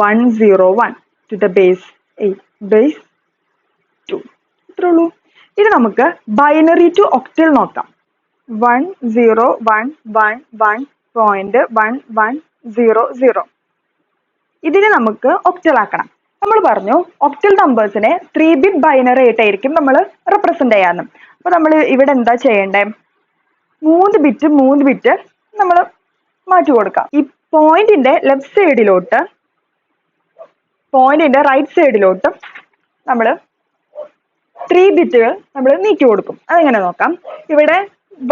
1, 0, 1 to the base 8, base 2. ഇത്രേ ഉള്ളൂ. ഇനി നമുക്ക് ബൈനറി ടു ഒക്ടൽ നോക്കാം. 1, 0, 1, 1, 1.1100. ഇതിനെ നമുക്ക് ഒക്ടൽ ആക്കണം. നമ്മൾ പറഞ്ഞു ഒക്ടൽ നമ്പേഴ്സിനെ 3-bit ബൈനറി ആയിട്ടായിരിക്കും നമ്മൾ റെപ്രസെന്റ് ചെയ്യാന്ന്. അപ്പൊ നമ്മൾ ഇവിടെ എന്താ ചെയ്യണ്ടേ? 3 ബിറ്റ് നമ്മൾ മാറ്റി കൊടുക്കാം. ഈ പോയിന്റിന്റെ ലെഫ്റ്റ് സൈഡിലോട്ട് പോയിന്റിന്റെ റൈറ്റ് സൈഡിലോട്ട് നമ്മൾ 3 ബിറ്റുകൾ നമ്മൾ നീക്കി കൊടുക്കും. അതെങ്ങനെ നോക്കാം. ഇവിടെ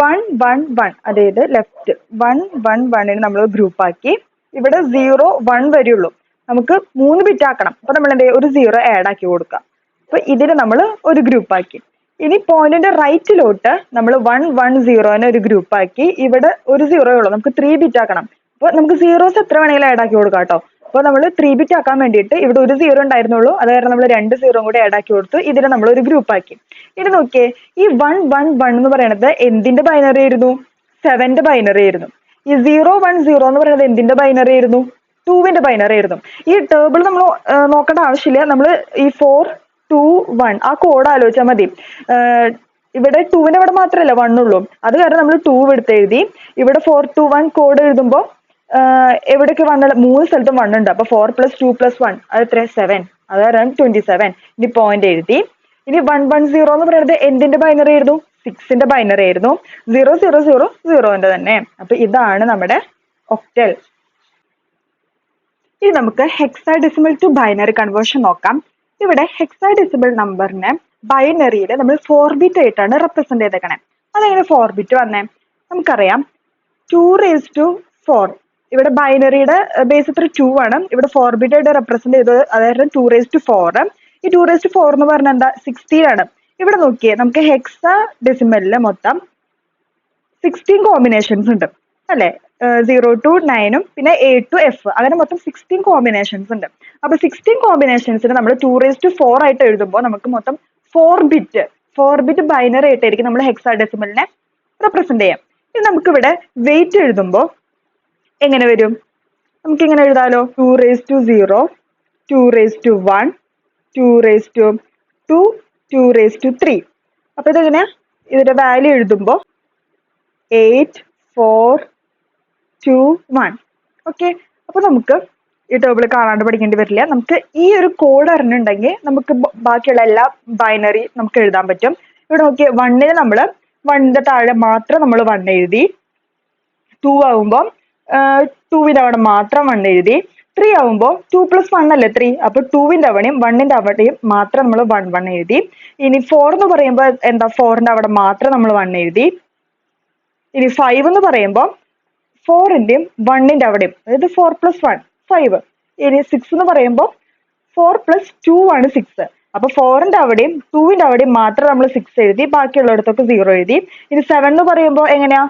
1, 1, 1 അതായത് ലെഫ്റ്റ് 1, 1, 1നെ നമ്മൾ ഗ്രൂപ്പ് ആക്കി. ഇവിടെ 0, 1 വരെയുള്ളൂ, നമുക്ക് 3 ബിറ്റ് ആക്കണം. അപ്പൊ നമ്മൾ എന്ത് ചെയ്യും? ഒരു 0 ആഡ് ആക്കി കൊടുക്കാം. അപ്പൊ ഇതിന് നമ്മൾ ഒരു ഗ്രൂപ്പ് ആക്കി. ഇനി പോയിന്റിന്റെ റൈറ്റിലോട്ട് നമ്മൾ 1, 1, 0നെ ഒരു ഗ്രൂപ്പ് ആക്കി. ഇവിടെ ഒരു 0 ഉള്ളൂ, നമുക്ക് 3 ബിറ്റ് ആക്കണം. അപ്പൊ നമുക്ക് സീറോസ് എത്ര വേണമെങ്കിലും ആഡ് ആക്കി കൊടുക്കാം കേട്ടോ. അപ്പൊ നമ്മൾ 3 ബിറ്റ് ആക്കാൻ വേണ്ടിയിട്ട് ഇവിടെ ഒരു 0 ഉണ്ടായിരുന്നുള്ളൂ, അത് കാരണം നമ്മൾ 2 0 കൂടി ആഡ് ആക്കി കൊടുത്തു. ഇതിനെ നമ്മൾ ഒരു ഗ്രൂപ്പ് ആക്കി. ഇത് നോക്കിയേ, ഈ 1, 1, 1 എന്ന് പറയുന്നത് എന്തിന്റെ ബൈനറി ആയിരുന്നു? 7ന്റെ ബൈനറി ആയിരുന്നു. ഈ 0, 1, 0 എന്ന് പറയുന്നത് എന്തിന്റെ ബൈനറി ആയിരുന്നു? 2ന്റെ ബൈനറി ആയിരുന്നു. ഈ ടേബിൾ നമ്മൾ നോക്കേണ്ട ആവശ്യമില്ല, നമ്മൾ ഈ 4, 2, 1 ആ കോഡ് ആലോചിച്ചാൽ മതി. ഇവിടെ 2ന്റെ അവിടെ മാത്രമല്ല 1 ഉള്ളൂ, അത് കാരണം നമ്മൾ 2 എടുത്ത് എഴുതി. ഇവിടെ 4 to 1 കോഡ് എഴുതുമ്പോൾ എവിടേക്ക് 1 3 സ്ഥലത്തും 1 ഉണ്ട്. അപ്പൊ 4 + 2 + 1 അത് എത്ര? 7, അത് കാരണം 27. ഇനി പോയിന്റ് എഴുതി. ഇനി 1, 1, 0 എന്ന് പറയുന്നത് എന്തിന്റെ ബൈനറി ആയിരുന്നു? 6ന്റെ ബൈനറി ആയിരുന്നു. 0, 0, 0 0ന്റെ തന്നെ. അപ്പൊ ഇതാണ് നമ്മുടെ ഒക്ടൽ. ഇനി നമുക്ക് ഹെക്സാഡെസിമൽ ടു ബൈനറി കൺവേർഷൻ നോക്കാം. ഇവിടെ ഹെക്സാഡെസിമൽ നമ്പറിനെ ബൈനറിയിൽ നമ്മൾ 4 ബിറ്റ് ആയിട്ടാണ് റെപ്രസെന്റ് ചെയ്തേക്കണേ. അതെങ്ങനെ 4 ബിറ്റ് വന്നേ? നമുക്കറിയാം 2⁴. ഇവിടെ ബൈനറിയുടെ ബേസ് എത്ര 2 ആണ്. ഇവിടെ 4 ബിറ്റ് ആയിട്ട് റെപ്രസെന്റ് ചെയ്തത് അതായത് 2⁴. ഈ 2⁴ എന്ന് പറഞ്ഞാൽ എന്താ 16 ആണ്. ഇവിടെ നോക്കിയേ, നമുക്ക് ഹെക്സ ഡെസിമലില് മൊത്തം 16 കോമ്പിനേഷൻസ് ഉണ്ട് അല്ലെ? 0 to 9 പിന്നെ A to F അങ്ങനെ മൊത്തം 16 കോമ്പിനേഷൻസ് ഉണ്ട്. അപ്പൊ 16 കോമ്പിനേഷൻസിന് നമ്മൾ 2⁴ ആയിട്ട് എഴുതുമ്പോൾ നമുക്ക് മൊത്തം 4 ബിറ്റ് ബൈനറി ആയിട്ടായിരിക്കും നമ്മൾ ഹെക്സാഡെസിമലിനെ റെപ്രസെന്റ് ചെയ്യാം. ഇനി നമുക്ക് ഇവിടെ വെയിറ്റ് എഴുതുമ്പോൾ എങ്ങനെ വരും? നമുക്ക് ഇങ്ങനെ എഴുതാലോ, 2⁴, 2⁴, 2⁴, 2⁵. അപ്പൊ ഇതെങ്ങനെ ഇതിന്റെ വാല്യൂ എഴുതുമ്പോൾ 8, 4, 2, 1. ഓക്കെ, അപ്പൊ നമുക്ക് ഈ ടേബിൾ കാണാണ്ട് പഠിക്കേണ്ടി വരില്ല. നമുക്ക് ഈ ഒരു കോഡ് അറിഞ്ഞിട്ടുണ്ടെങ്കിൽ നമുക്ക് ബാക്കിയുള്ള എല്ലാ ബൈനറി നമുക്ക് എഴുതാൻ പറ്റും. ഇവിടെ നോക്കിയേ, 1ന് നമ്മൾ 1ന്റെ താഴെ മാത്രം നമ്മൾ 1 എഴുതി. 2 ആവുമ്പോൾ 2ന്റെ അവിടെ മാത്രം 1 എഴുതി. 3 ആവുമ്പോൾ 2 + 1 അല്ലേ 3. അപ്പൊ 2ന്റെ അവിടെയും 1ന്റെ അവിടെയും മാത്രം നമ്മൾ 1 എഴുതി. ഇനി 4 എന്ന് പറയുമ്പോൾ എന്താ 4ന്റെ അവിടെ മാത്രം നമ്മൾ 1 എഴുതി. ഇനി 5 എന്ന് പറയുമ്പോൾ 4ന്റെയും 1ന്റെ അവിടെയും, അതായത് 4 + 1 5. ഇനി 6 എന്ന് പറയുമ്പോൾ 4 + 2 ആണ് 6. അപ്പൊ 4ന്റെ അവിടെയും 2ന്റെ അവിടെയും മാത്രം നമ്മൾ 6 എഴുതി, ബാക്കിയുള്ളിടത്തൊക്കെ 0 എഴുതി. ഇനി 7 എന്ന് പറയുമ്പോൾ എങ്ങനെയാ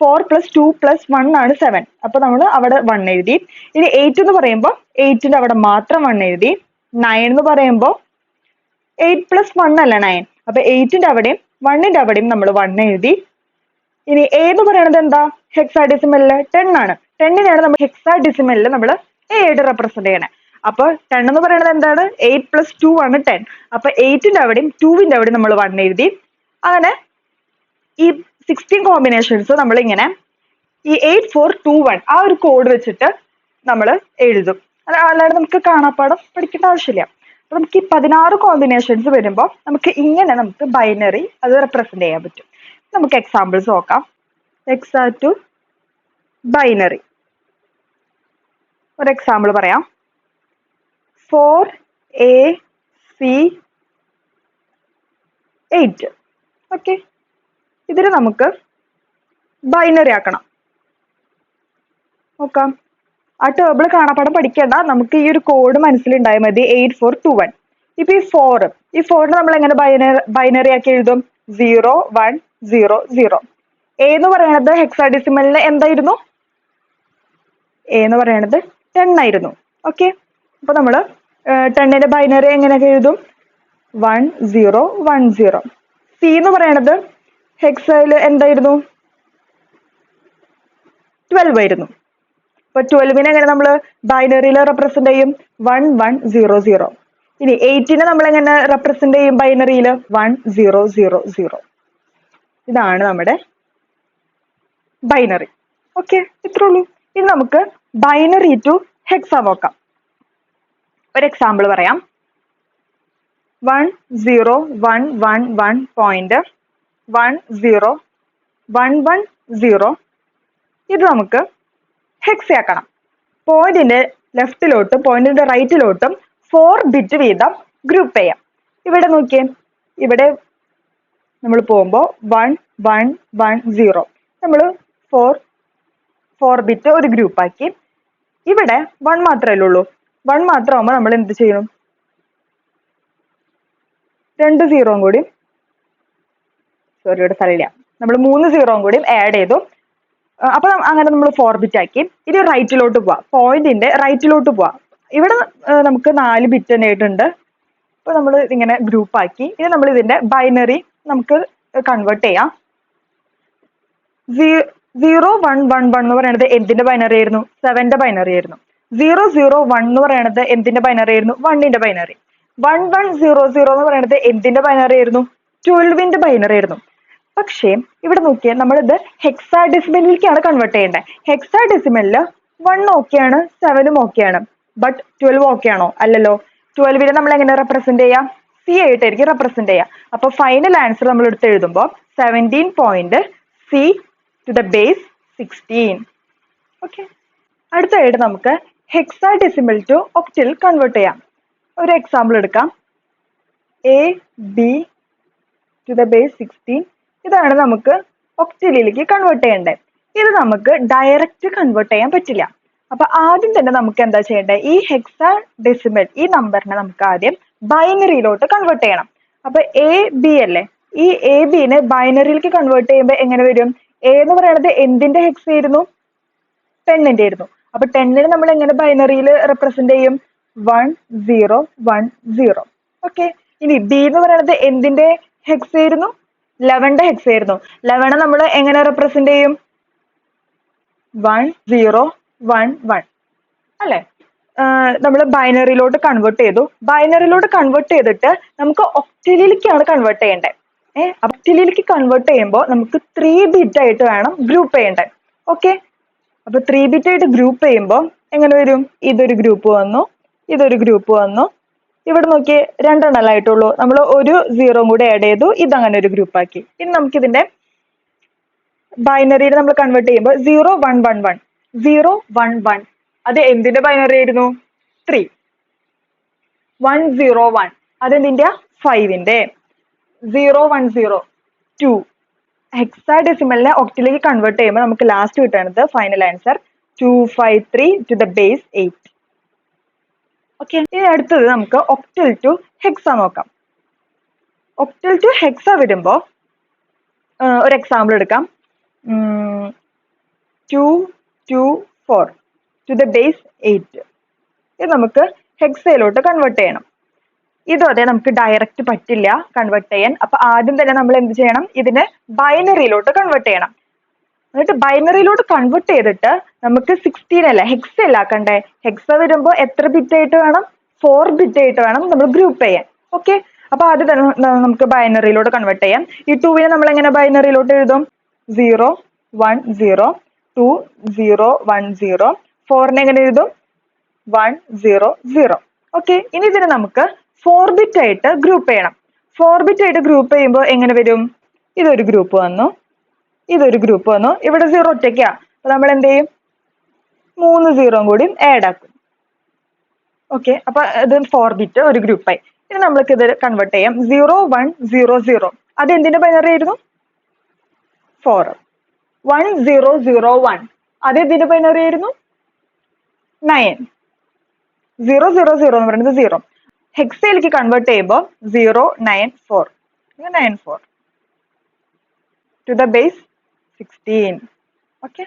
4 + 2 + 1 ആണ് 7. അപ്പൊ നമ്മൾ അവിടെ 1 എഴുതി. ഇനി 8 എന്ന് പറയുമ്പോൾ 8ന്റെ അവിടെ മാത്രം 1 എഴുതി. 9 എന്ന് പറയുമ്പോൾ 8 + 1 അല്ല 9. അപ്പൊ 8ന്റെ അവിടെയും 1ന്റെ അവിടെയും നമ്മൾ 1 എഴുതി. ഇനി A എന്ന് പറയുന്നത് എന്താ ഹെക്സാഡെസിമലില് 10 ആണ്. 10നെയാണ് നമ്മൾ ഹെക്സാഡെസിമലില് നമ്മൾ A ആയിട്ട് റെപ്രസെന്റ് ചെയ്യണേ. അപ്പൊ 10 എന്ന് പറയുന്നത് എന്താണ് 8 + 2 ആണ് 10. അപ്പൊ 8ന്റെ അവിടെയും 2ന്റെ അവിടെയും നമ്മൾ 1 എഴുതി. അങ്ങനെ ഈ 16 കോമ്പിനേഷൻസ് നമ്മൾ ഇങ്ങനെ ഈ 8421 ആ ഒരു കോഡ് വെച്ചിട്ട് നമ്മൾ എഴുതും. അല്ലാതെ നമുക്ക് കാണാപ്പാടം പഠിക്കേണ്ട ആവശ്യമില്ല. അപ്പൊ നമുക്ക് ഈ 16 കോമ്പിനേഷൻസ് വരുമ്പോൾ നമുക്ക് ഇങ്ങനെ നമുക്ക് ബൈനറി അത് റെപ്രസെന്റ് ചെയ്യാൻ പറ്റും. നമുക്ക് എക്സാമ്പിൾസ് നോക്കാം. ഹെക്സാ ടു ബൈനറി ഒരു എക്സാമ്പിൾ പറയാം. 4AC8. ഓക്കെ, ഇതിന് നമുക്ക് ബൈനറി ആക്കണം. നോക്കാം. ആ ടേബിൾ കാണാപ്പാടം പഠിക്കേണ്ട, നമുക്ക് ഈ ഒരു കോഡ് മനസ്സിലുണ്ടായാൽ മതി. 8421. ഇപ്പൊ ഈ 4ന് നമ്മൾ എങ്ങനെ ബൈനറി ആക്കി എഴുതും? 0 1 0 0. A എന്ന് പറയുന്നത് ഹെക്സാഡെസിമലിന് എന്തായിരുന്നു? A എന്ന് പറയുന്നത് 10 ആയിരുന്നു. ഓക്കെ, അപ്പൊ നമ്മള് 10ന്റെ ബൈനറി എങ്ങനെയൊക്കെ എഴുതും? 1 0 1 0. C എന്ന് പറയുന്നത് ഹെക്സയില് എന്തായിരുന്നു? 12 ആയിരുന്നു. അപ്പൊ 12നെ എങ്ങനെ നമ്മൾ ബൈനറിയിൽ റെപ്രസെന്റ് ചെയ്യും? 1 1 0 0. ഇനി 8നെ നമ്മൾ എങ്ങനെ റെപ്രസെന്റ് ചെയ്യും ബൈനറിയിൽ? 1 0 0 0. ഇതാണ് നമ്മുടെ ബൈനറി. ഓക്കെ, ഇത്രേ ഉള്ളൂ. ഇനി നമുക്ക് ബൈനറി ടു ഹെക്സ നോക്കാം. ഒരു എക്സാമ്പിൾ പറയാം. 1011.10110. ഇത് നമുക്ക് ഹെക്സ ആക്കണം. പോയിന്റിന്റെ ലെഫ്റ്റിലോട്ടും പോയിന്റിന്റെ റൈറ്റിലോട്ടും 4 ബിറ്റ് വീതം ഗ്രൂപ്പ് ചെയ്യാം. ഇവിടെ നോക്കിയേ, ഇവിടെ നമ്മൾ പോകുമ്പോൾ 1 1 1 0 നമ്മൾ 4 ബിറ്റ് ഒരു ഗ്രൂപ്പ് ആക്കി. ഇവിടെ 1 മാത്രമല്ലേ ഉള്ളൂ. 1 മാത്രമാകുമ്പോൾ നമ്മൾ എന്ത് ചെയ്യണം? 2 0 കൂടി, സോറി ഇവിടെ സ്ഥലമില്ല, നമ്മൾ 3 0 കൂടി ആഡ് ചെയ്തു. അപ്പൊ അങ്ങനെ നമ്മൾ 4 ബിറ്റ് ആക്കി. ഇനി റൈറ്റിലോട്ട് പോവാം, പോയിന്റിന്റെ റൈറ്റിലോട്ട് പോവാം. ഇവിടെ നമുക്ക് 4 ബിറ്റ് തന്നെ ആയിട്ടുണ്ട്. അപ്പൊ നമ്മൾ ഇങ്ങനെ ഗ്രൂപ്പ് ആക്കി. ഇനി നമ്മൾ ഇതിന്റെ ബൈനറി നമുക്ക് കൺവേർട്ട് ചെയ്യാം. 0 1 1 1 എന്ന് പറയുന്നത് എന്തിന്റെ ബൈനറി ആയിരുന്നു? 7ന്റെ ബൈനറി ആയിരുന്നു. 0 0 1 എന്ന് പറയുന്നത് എന്തിന്റെ ബൈനറി ആയിരുന്നു? 1ന്റെ ബൈനറി. 1 1 0 0 എന്ന് പറയുന്നത് എന്തിന്റെ ബൈനറി ആയിരുന്നു? 12ന്റെ ബൈനറി ആയിരുന്നു. പക്ഷേ ഇവിടെ നോക്കിയാൽ നമ്മളിത് ഹെക്സാഡെസിമലിലേക്കാണ് കൺവേർട്ട് ചെയ്യേണ്ടത്. ഹെക്സാഡെസിമലില് 1 ഓക്കെയാണ്, 7ഉം ഓക്കെയാണ്. ബട്ട് 12 ഓക്കെ ആണോ? അല്ലല്ലോ. 12നെ നമ്മൾ എങ്ങനെ റെപ്രസെന്റ് ചെയ്യാം? C ആയിട്ടായിരിക്കും റെപ്രസെന്റ് ചെയ്യാം. അപ്പൊ ഫൈനൽ ആൻസർ നമ്മൾ എടുത്ത് എഴുതുമ്പോൾ 17.C⁴. ഓക്കെ, അടുത്തതായിട്ട് നമുക്ക് ഹെക്സാഡെസിമൽ ടു ഒക്ടൽ കൺവേർട്ട് ചെയ്യാം. ഒരു എക്സാമ്പിൾ എടുക്കാം. AB to the base 16. ഇതാണ് നമുക്ക് ഒക്ടലിലേക്ക് കൺവേർട്ട് ചെയ്യേണ്ടത്. ഇത് നമുക്ക് ഡയറക്റ്റ് കൺവേർട്ട് ചെയ്യാൻ പറ്റില്ല. അപ്പൊ ആദ്യം തന്നെ നമുക്ക് എന്താ ചെയ്യേണ്ടത്, ഈ ഹെക്സാ ഡെസിമൽ ഈ നമ്പറിനെ നമുക്ക് ആദ്യം ബൈനറിയിലോട്ട് കൺവേർട്ട് ചെയ്യണം. അപ്പൊ എ ബി അല്ലേ, ഈ എ ബിനെ ബൈനറിയിലേക്ക് കൺവേർട്ട് ചെയ്യുമ്പോൾ എങ്ങനെ വരും? എ എന്ന് പറയുന്നത് എന്തിന്റെ ഹെക്സ് ആയിരുന്നു? 10ന്റെ ആയിരുന്നു. അപ്പൊ 10നെ നമ്മൾ എങ്ങനെ ബൈനറിയിൽ റെപ്രസെന്റ് ചെയ്യും? 1 0 1 0. ഓക്കെ. ഇനി ബി എന്ന് പറയുന്നത് എന്തിന്റെ ഹെക്സ് ആയിരുന്നു? 11ന്റെ ഹെക്സ് ആയിരുന്നു. 11 നമ്മൾ എങ്ങനെ റെപ്രസെന്റ് ചെയ്യും? 1 0 1 1 അല്ലെ? നമ്മൾ ബൈനറിയിലോട്ട് കൺവേർട്ട് ചെയ്തു. ബൈനറിയിലോട്ട് കൺവേർട്ട് ചെയ്തിട്ട് നമുക്ക് ഒക്ടലിലേക്കാണ് കൺവേർട്ട് ചെയ്യേണ്ടത്. ഒക്ടലിലേക്ക് കൺവേർട്ട് ചെയ്യുമ്പോൾ നമുക്ക് 3 ബിറ്റ് ആയിട്ട് വേണം ഗ്രൂപ്പ് ചെയ്യേണ്ടത്. ഓക്കെ. അപ്പൊ 3 ബിറ്റ് ആയിട്ട് ഗ്രൂപ്പ് ചെയ്യുമ്പോൾ എങ്ങനെ വരും? ഇതൊരു ഗ്രൂപ്പ് വന്നു, ഇതൊരു ഗ്രൂപ്പ് വന്നു. ഇവിടെ നോക്കി രണ്ടെണ്ണല്ലേ ആയിട്ടുള്ളൂ. നമ്മൾ ഒരു 0 കൂടി ആഡ് ചെയ്തു, ഇതങ്ങനെ ഒരു ഗ്രൂപ്പ് ആക്കി. ഇനി നമുക്ക് ഇതിന്റെ ബൈനറിയിൽ നമ്മൾ കൺവേർട്ട് ചെയ്യുമ്പോൾ 0 1 1 1 0 1 1 അത് എന്തിന്റെ ബൈനറി ആയിരുന്നു? 3. 1 0 1 അതെന്തിന്റെ? 5ന്റെ. 0 1 0 2. ഹെക്സാ ഡെസിമലിനെ ഒക്ടലിലേക്ക് കൺവേർട്ട് ചെയ്യുമ്പോൾ നമുക്ക് ലാസ്റ്റ് കിട്ടുന്നത് final answer 253 to the base 8. Okay. ഇനി അടുത്തത് നമുക്ക് ഒക്ടൽ ടു ഹെക്സ നോക്കാം. ഒക്ടൽ ടു ഹെക്സ വരുമ്പോൾ ഒരു എക്സാമ്പിൾ എടുക്കാം. 2 2 4 ടു ദ ബേസ് 8. ഇത് നമുക്ക് ഹെക്സയിലോട്ട് കൺവേർട്ട് ചെയ്യണം. ഇതും അതെ, നമുക്ക് ഡയറക്റ്റ് പറ്റില്ല കൺവേർട്ട് ചെയ്യാൻ. അപ്പൊ ആദ്യം തന്നെ നമ്മൾ എന്ത് ചെയ്യണം? ഇതിനെ ബൈനറിയിലോട്ട് കൺവേർട്ട് ചെയ്യണം. എന്നിട്ട് ബൈനറിയിലോട്ട് കൺവേർട്ട് ചെയ്തിട്ട് നമുക്ക് 16 അല്ല ഹെക്സ അല്ല ആക്കണ്ടേ. ഹെക്സ വരുമ്പോൾ എത്ര ബിറ്റ് ആയിട്ട് വേണം? 4 ബിറ്റ് ആയിട്ട് വേണം നമ്മൾ ഗ്രൂപ്പ് ചെയ്യാൻ. ഓക്കെ. അപ്പൊ ആദ്യം തന്നെ നമുക്ക് ബൈനറിയിലോട്ട് കൺവേർട്ട് ചെയ്യാം. ഈ 2നെ നമ്മൾ എങ്ങനെ ബൈനറിയിലോട്ട് എഴുതും? 0 1 0 2 0 1 0. 4നെ എങ്ങനെ എഴുതും? 1 0 0. ഓക്കെ. ഇനി ഇതിനെ നമുക്ക് 4 ബിറ്റ് ആയിട്ട് ഗ്രൂപ്പ് ചെയ്യണം. 4 ബിറ്റ് ആയിട്ട് ഗ്രൂപ്പ് ചെയ്യുമ്പോൾ എങ്ങനെ വരും? ഇതൊരു ഗ്രൂപ്പ് വന്നു, ഇതൊരു ഗ്രൂപ്പ് വന്നു. ഇവിടെ 0 ഒറ്റയ്ക്കാ. അപ്പൊ നമ്മൾ എന്ത് ചെയ്യും? 3 0 കൂടി ആഡ് ആക്കും. ഓക്കെ. അപ്പൊ ഇത് 4 ബിറ്റ് ഒരു ഗ്രൂപ്പായി. ഇനി നമ്മൾക്ക് ഇത് കൺവേർട്ട് ചെയ്യാം. 0 1 0 0 അത് എന്തിന്റെ ബൈനറി ആയിരുന്നു? 4. 1 0 0 1 അത് എന്തിന്റെ ബൈനറി ആയിരുന്നു? 9. 0 0 0 എന്ന് പറയുന്നത് 0. ഹെക്സയിലേക്ക് കൺവേർട്ട് ചെയ്യുമ്പോൾ 0 9 4 9 4 ടു ദ ബേസ് 16. ഓക്കെ.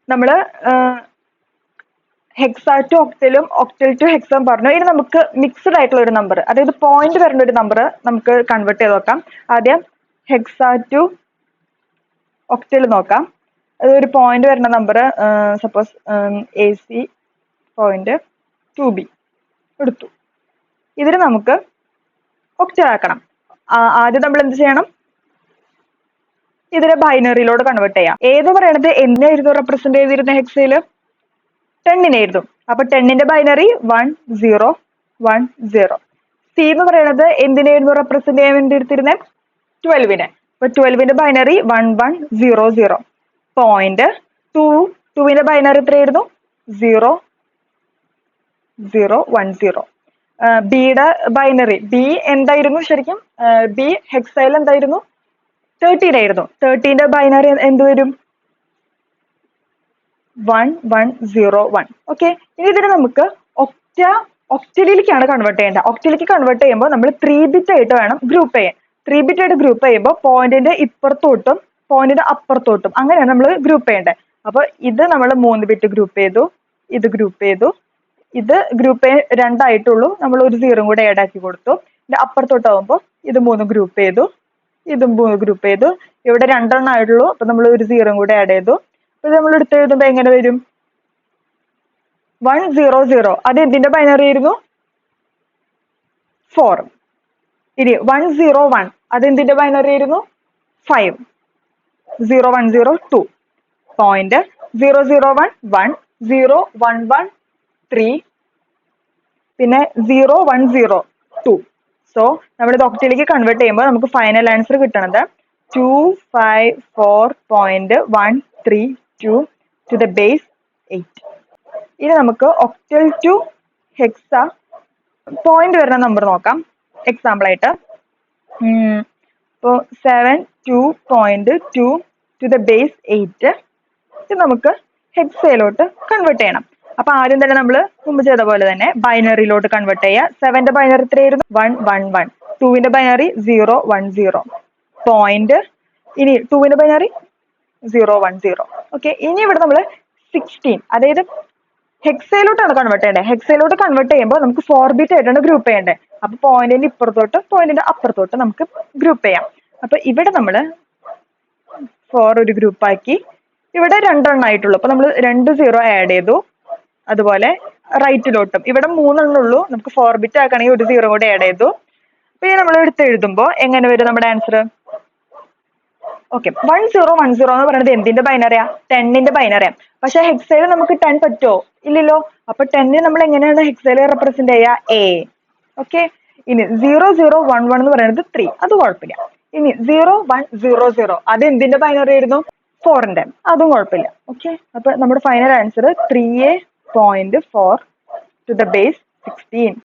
നമ്മള് ഹെക്സ ടു ഒക്ടലും ഒക്ടൽ ടു ഹെക്സും പറഞ്ഞു. ഇനി നമുക്ക് മിക്സ്ഡ് ആയിട്ടുള്ള ഒരു നമ്പർ, അതായത് പോയിന്റ് വരുന്ന ഒരു നമ്പർ നമുക്ക് കൺവേർട്ട് ചെയ്ത് നോക്കാം. ആദ്യം ഹെക്സ ടു ഒക്ടൽ നോക്കാം. അതൊരു പോയിന്റ് വരുന്ന നമ്പർ സപ്പോസ് AC.2B എടുത്തു. ഇതിന് നമുക്ക് ഒക്ടൽ ആക്കണം. ആദ്യം നമ്മൾ എന്ത് ചെയ്യണം? ഇതിനെ ബൈനറിയിലോട്ട് കൺവേർട്ട് ചെയ്യാം. ഏത് പറയണത് എന്തിനായിരുന്നു റെപ്രസെന്റ് ചെയ്തിരുന്ന ഹെക്സയില്? 10നായിരുന്നു. അപ്പൊ 10ന്റെ ബൈനറി 1 0 1 0. സി എന്ന് പറയുന്നത് എന്തിനായിരുന്നു റെപ്രസെന്റ് ചെയ്യാൻ വേണ്ടി എടുത്തിരുന്നത്? 12നെ. അപ്പൊ 12ന്റെ ബൈനറി 1 1 0 0. പോയിന്റ് 2ന്റെ ബൈനറി എത്രയായിരുന്നു? 0 0 1 0. ബിയുടെ ബൈനറി ബി എന്തായിരുന്നു ശരിക്കും? ബി ഹെക്സയിൽ എന്തായിരുന്നു? 13 ആയിരുന്നു. 13ന്റെ ബൈനറി എന്ത് വരും? 1 1 0 1. ഓക്കെ. ഇനി ഇതിനെ നമുക്ക് ഒക്ടലിലേക്കാണ് കൺവേർട്ട് ചെയ്യേണ്ടത്. ഒക്ടലിലേക്ക് കൺവേർട്ട് ചെയ്യുമ്പോൾ നമ്മൾ 3 ബിറ്റ് ആയിട്ട് വേണം ഗ്രൂപ്പ് ചെയ്യാൻ. 3 ബിറ്റ് ആയിട്ട് ഗ്രൂപ്പ് ചെയ്യുമ്പോൾ പോയിന്റിന്റെ ഇപ്പുറത്തോട്ടും പോയിന്റിന്റെ അപ്പുറത്തോട്ടും അങ്ങനെയാണ് നമ്മൾ ഗ്രൂപ്പ് ചെയ്യേണ്ടത്. അപ്പൊ ഇത് നമ്മൾ 3 ബിറ്റ് ഗ്രൂപ്പ് ചെയ്തു, ഇത് ഗ്രൂപ്പ് ചെയ്തു, ഇത് ഗ്രൂപ്പ് 2 ആയിട്ടുള്ളൂ. നമ്മൾ ഒരു 0 കൂടെ ആഡ് ആക്കി കൊടുത്തു. ഇതിന്റെ അപ്പുറത്തോട്ടാവുമ്പോൾ ഇത് 3 ഗ്രൂപ്പ് ചെയ്തു, ഇതും 3 ഗ്രൂപ്പ് ചെയ്തു. ഇവിടെ 2 എണ്ണം ആയിട്ടുള്ളൂ. അപ്പൊ നമ്മൾ ഒരു 0 കൂടെ ആഡ് ചെയ്തു. ഇത് നമ്മൾ എടുത്ത് എഴുതുമ്പോൾ എങ്ങനെ വരും? 1 0 0 അത് എന്തിന്റെ ബൈനറി ആയിരുന്നു? 4. ഇനി 1 0 1 അത് എന്തിന്റെ ബൈനറി ആയിരുന്നു? 5. 0 1 0 2. പോയിന്റ് 0 0 1 1 0 1 1 3 പിന്നെ 0 1 0 2. സോ നമ്മൾ ഇത് ഒക്ടലിലേക്ക് കൺവേർട്ട് ചെയ്യുമ്പോൾ നമുക്ക് ഫൈനൽ ആൻസർ കിട്ടണത് 254.132 ടു ദ ബേസ് 8. ഇനി നമുക്ക് ഒക്ടൽ ടു ഹെക്സ പോയിന്റ് വരുന്ന നമ്പർ നോക്കാം. എക്സാമ്പിൾ ആയിട്ട് അപ്പോൾ 72.2 ടു ദ ബേസ് 8 ഇത് നമുക്ക് ഹെക്സയിലോട്ട് കൺവേർട്ട് ചെയ്യണം. അപ്പൊ ആദ്യം തന്നെ നമ്മൾ മുമ്പ് ചെയ്ത പോലെ തന്നെ ബൈനറിയിലോട്ട് കൺവേർട്ട് ചെയ്യുക. 7ന്റെ ബൈനറി എത്രയായിരുന്നു? 111. 2ന്റെ ബൈനറി 010. പോയിന്റ് ഇനി 2ന്റെ ബൈനറി 010. ഓക്കെ, ഇനി ഇവിടെ നമ്മൾ 16 അതായത് ഹെക്സയിലോട്ടാണ് കൺവേർട്ട് ചെയ്യേണ്ടത്. ഹെക്സയിലോട്ട് കൺവേർട്ട് ചെയ്യുമ്പോൾ നമുക്ക് 4 ബിറ്റ് ആയിട്ടാണ് ഗ്രൂപ്പ് ചെയ്യേണ്ടത്. അപ്പൊ പോയിന്റിന്റെ ഇപ്പുറത്തോട്ട് പോയിന്റിന്റെ അപ്പുറത്തോട്ട് നമുക്ക് ഗ്രൂപ്പ് ചെയ്യാം. അപ്പൊ ഇവിടെ നമ്മൾ 4 ഒരു ഗ്രൂപ്പാക്കി. ഇവിടെ 2 എണ്ണം ആയിട്ടുള്ളൂ. അപ്പൊ നമ്മൾ 2 0 ആഡ് ചെയ്തു. അതുപോലെ റൈറ്റിലോട്ടും ഇവിടെ 3 എണ്ണം ഉള്ളൂ. നമുക്ക് 4 ബിറ്റ് ആക്കണമെങ്കിൽ ഒരു 0 കൂടെ ആഡ് ചെയ്തു. പിന്നെ നമ്മൾ എടുത്ത് എഴുതുമ്പോൾ എങ്ങനെ വരും നമ്മുടെ ആൻസർ? ഓക്കെ, 1010 എന്ന് പറയുന്നത് എന്തിന്റെ ബൈനറിയാ? 10ന്റെ ബൈനറിയാ. പക്ഷെ ഹെക്സയിൽ നമുക്ക് 10 പറ്റുമോ? ഇല്ലല്ലോ. അപ്പൊ 10 നമ്മൾ എങ്ങനെയാണ് ഹെക്സയിൽ റെപ്രസെന്റ് ചെയ്യുക? എ. ഓക്കെ, ഇനി 0011 എന്ന് പറയുന്നത് 3, അത് കുഴപ്പമില്ല. ഇനി 0100 അത് എന്തിന്റെ ബൈനറി ആയിരുന്നു? 4ന്റെ, അതും കുഴപ്പമില്ല. ഓക്കെ, അപ്പൊ നമ്മുടെ final answer 3A.4 to the base 16.